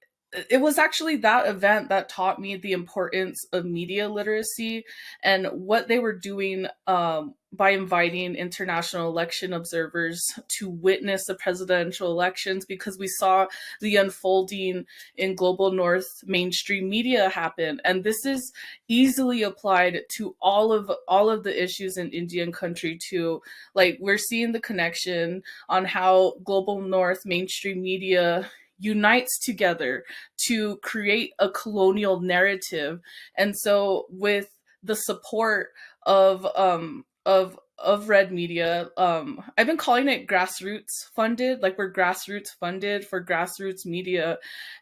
[SPEAKER 3] it was actually that event that taught me the importance of media literacy and what they were doing by inviting international election observers to witness the presidential elections, because we saw the unfolding in global North mainstream media happen. And this is easily applied to all of the issues in Indian country too. Like, we're seeing the connection on how global North mainstream media unites together to create a colonial narrative. And so with the support of Red Media, I've been calling it grassroots funded, like we're grassroots funded for grassroots media.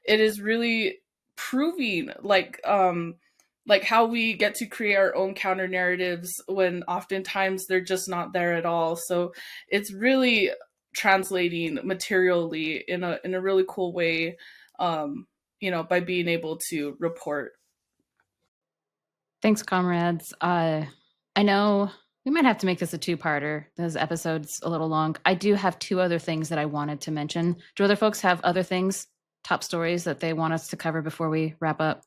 [SPEAKER 3] It is really proving like how we get to create our own counter narratives when oftentimes they're just not there at all. So it's really translating materially in a really cool way, by being able to report.
[SPEAKER 4] Thanks, comrades. I know we might have to make this a 2-parter. This episode's a little long. I do have 2 other things that I wanted to mention. Do other folks have other things, top stories that they want us to cover before we wrap up?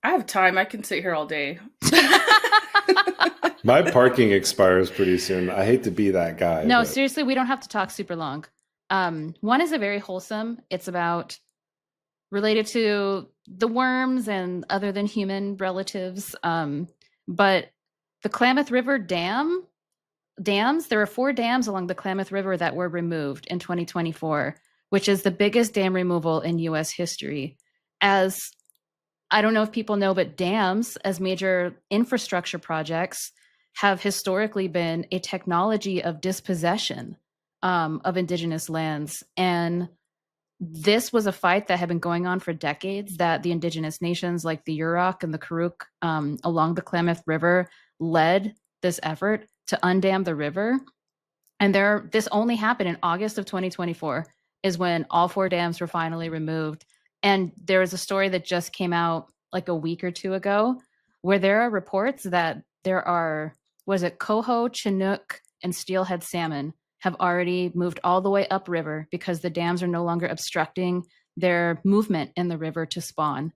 [SPEAKER 3] I have time. I can sit here all day.
[SPEAKER 1] My parking expires pretty soon. I hate to be that guy.
[SPEAKER 4] No, seriously, we don't have to talk super long. One is a very wholesome. It's about related to the worms and other than human relatives. But the Klamath River dams, there are 4 dams along the Klamath River that were removed in 2024, which is the biggest dam removal in U.S. history. As I don't know if people know, but dams as major infrastructure projects have historically been a technology of dispossession of Indigenous lands. And this was a fight that had been going on for decades, that the Indigenous nations like the Yurok and the Karuk along the Klamath River led this effort to undam the river. And this only happened in August of 2024 is when all 4 dams were finally removed. And there was a story that just came out like a week or 2 ago where there are reports that there are, coho, chinook, and steelhead salmon have already moved all the way upriver because the dams are no longer obstructing their movement in the river to spawn.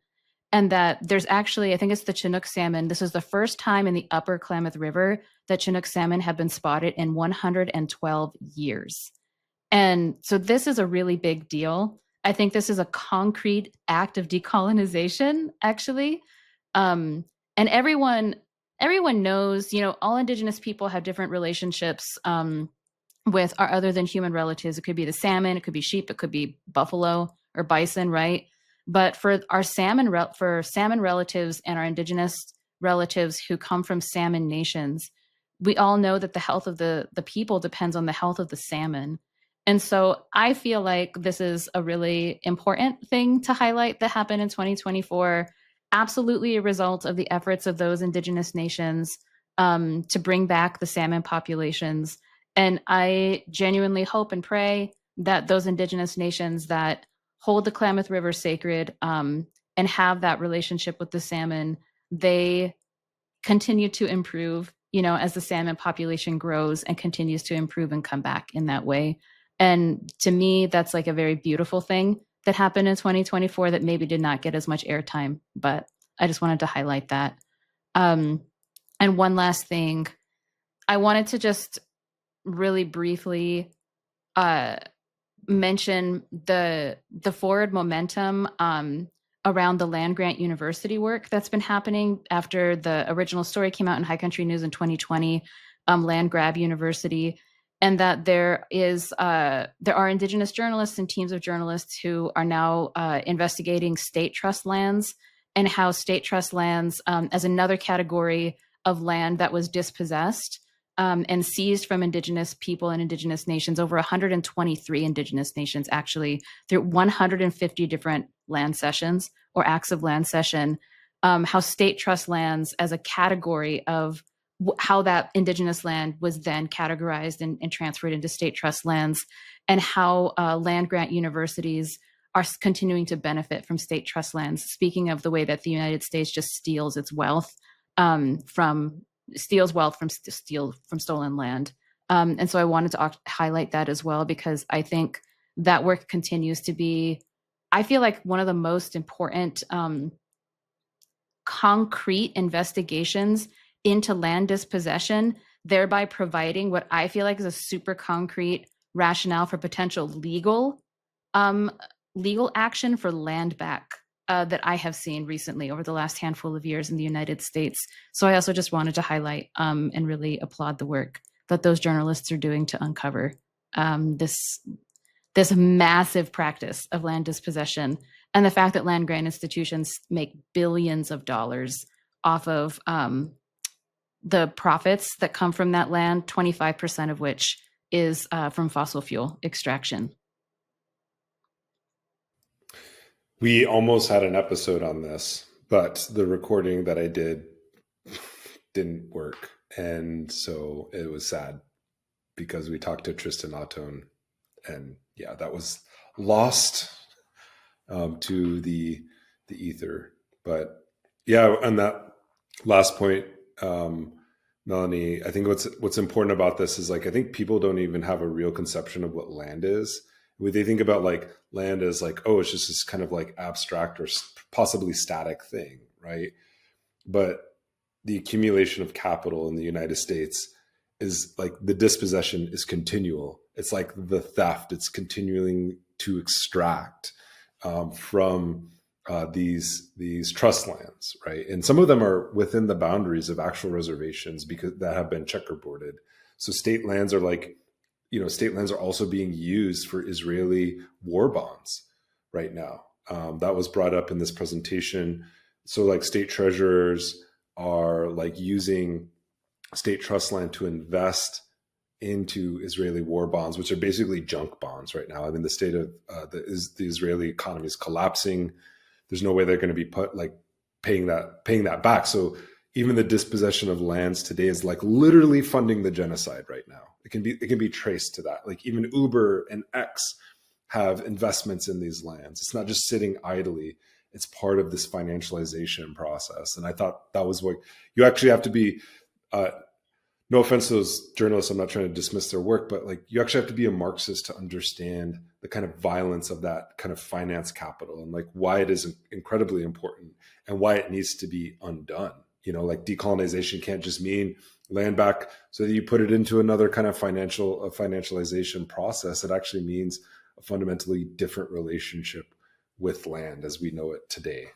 [SPEAKER 4] And that there's actually, I think it's the Chinook salmon. This is the first time in the upper Klamath River that Chinook salmon have been spotted in 112 years. And so this is a really big deal. I think this is a concrete act of decolonization, actually. And everyone knows, all Indigenous people have different relationships with our other than human relatives. It could be the salmon, it could be sheep, it could be buffalo or bison, right? But for our salmon relatives and our Indigenous relatives who come from salmon nations, we all know that the health of the people depends on the health of the salmon. And so I feel like this is a really important thing to highlight that happened in 2024. Absolutely a result of the efforts of those Indigenous nations to bring back the salmon populations. And I genuinely hope and pray that those Indigenous nations that hold the Klamath River sacred and have that relationship with the salmon, they continue to improve, as the salmon population grows and continues to improve and come back in that way. And to me, that's like a very beautiful thing that happened in 2024 that maybe did not get as much airtime, but I just wanted to highlight that. And one last thing, I wanted to just really briefly mention the forward momentum around the land grant university work that's been happening after the original story came out in High Country News in 2020, Land Grab University, and that there are Indigenous journalists and teams of journalists who are now investigating state trust lands and how state trust lands as another category of land that was dispossessed and seized from Indigenous people and Indigenous nations, over 123 Indigenous nations, actually, through 150 different land cessions or acts of land cession, how state trust lands as a category of how that Indigenous land was then categorized and transferred into state trust lands, and how land grant universities are continuing to benefit from state trust lands. Speaking of the way that the United States just steals wealth from stolen land. And so I wanted to highlight that as well, because I think that work continues to be, I feel like, one of the most important concrete investigations into land dispossession, thereby providing what I feel like is a super concrete rationale for potential legal action for land back that I have seen recently over the last handful of years in the United States. So I also just wanted to highlight and really applaud the work that those journalists are doing to uncover this massive practice of land dispossession, and the fact that land grant institutions make billions of dollars off of the profits that come from that land, 25% of which is from fossil fuel extraction.
[SPEAKER 1] We almost had an episode on this, but the recording that I did didn't work. And so it was sad because we talked to Tristan Atone, and yeah, that was lost to the ether. But yeah, on that last point, Melanie, I think what's important about this is, like, I think people don't even have a real conception of what land is. When they think about like land as like, oh, it's just this kind of like abstract or possibly static thing, right? But the accumulation of capital in the United States is like, the dispossession is continual. It's like the theft. It's continuing to extract from these trust lands, right? And some of them are within the boundaries of actual reservations because that have been checkerboarded. So state lands are like, state lands are also being used for Israeli war bonds right now. That was brought up in this presentation. So like state treasurers are like using state trust land to invest into Israeli war bonds, which are basically junk bonds right now. I mean, the state of the Israeli economy is collapsing. There's no way they're going to be paying that back. So even the dispossession of lands today is like literally funding the genocide right now. It can be traced to that. Like even Uber and X have investments in these lands. It's not just sitting idly. It's part of this financialization process. And I thought that was what you actually have to be. No offense to those journalists, I'm not trying to dismiss their work, but like you actually have to be a Marxist to understand the kind of violence of that kind of finance capital and like why it is incredibly important and why it needs to be undone. Like decolonization can't just mean land back so that you put it into another kind of financialization process. It actually means a fundamentally different relationship with land as we know it today.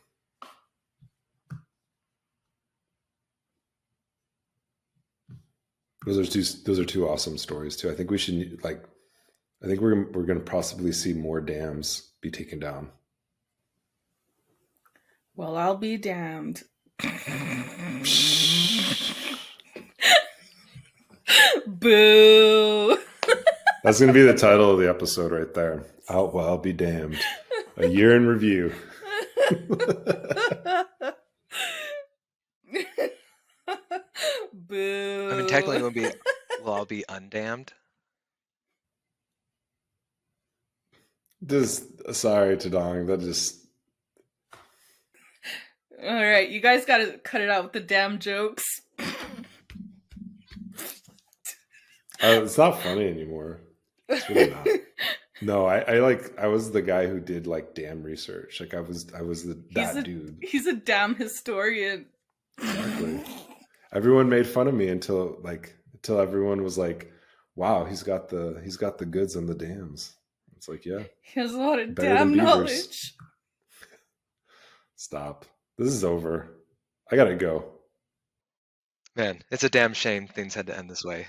[SPEAKER 1] Those are two awesome stories too. I think we should we're going to possibly see more dams be taken down.
[SPEAKER 3] Well, I'll be damned. Boo.
[SPEAKER 1] That's going to be the title of the episode right there. Oh, well, I'll be damned. A year in review.
[SPEAKER 3] Boo.
[SPEAKER 2] I mean, technically, it would be, well, I'll be undamned.
[SPEAKER 1] Sorry, Taddong. That just.
[SPEAKER 3] All right, you guys got to cut it out with the damn jokes.
[SPEAKER 1] It's not funny anymore. It's really not. No, I was the guy who did like damn research. Like I was that dude.
[SPEAKER 3] He's a damn historian.
[SPEAKER 1] Exactly. Everyone made fun of me until everyone was like, "Wow, he's got the goods on the dams." It's like, yeah,
[SPEAKER 3] he has a lot of
[SPEAKER 1] better
[SPEAKER 3] damn
[SPEAKER 1] than beavers.
[SPEAKER 3] knowledge.
[SPEAKER 1] Stop. This is over. I gotta go.
[SPEAKER 2] Man, it's a damn shame things had to end this way.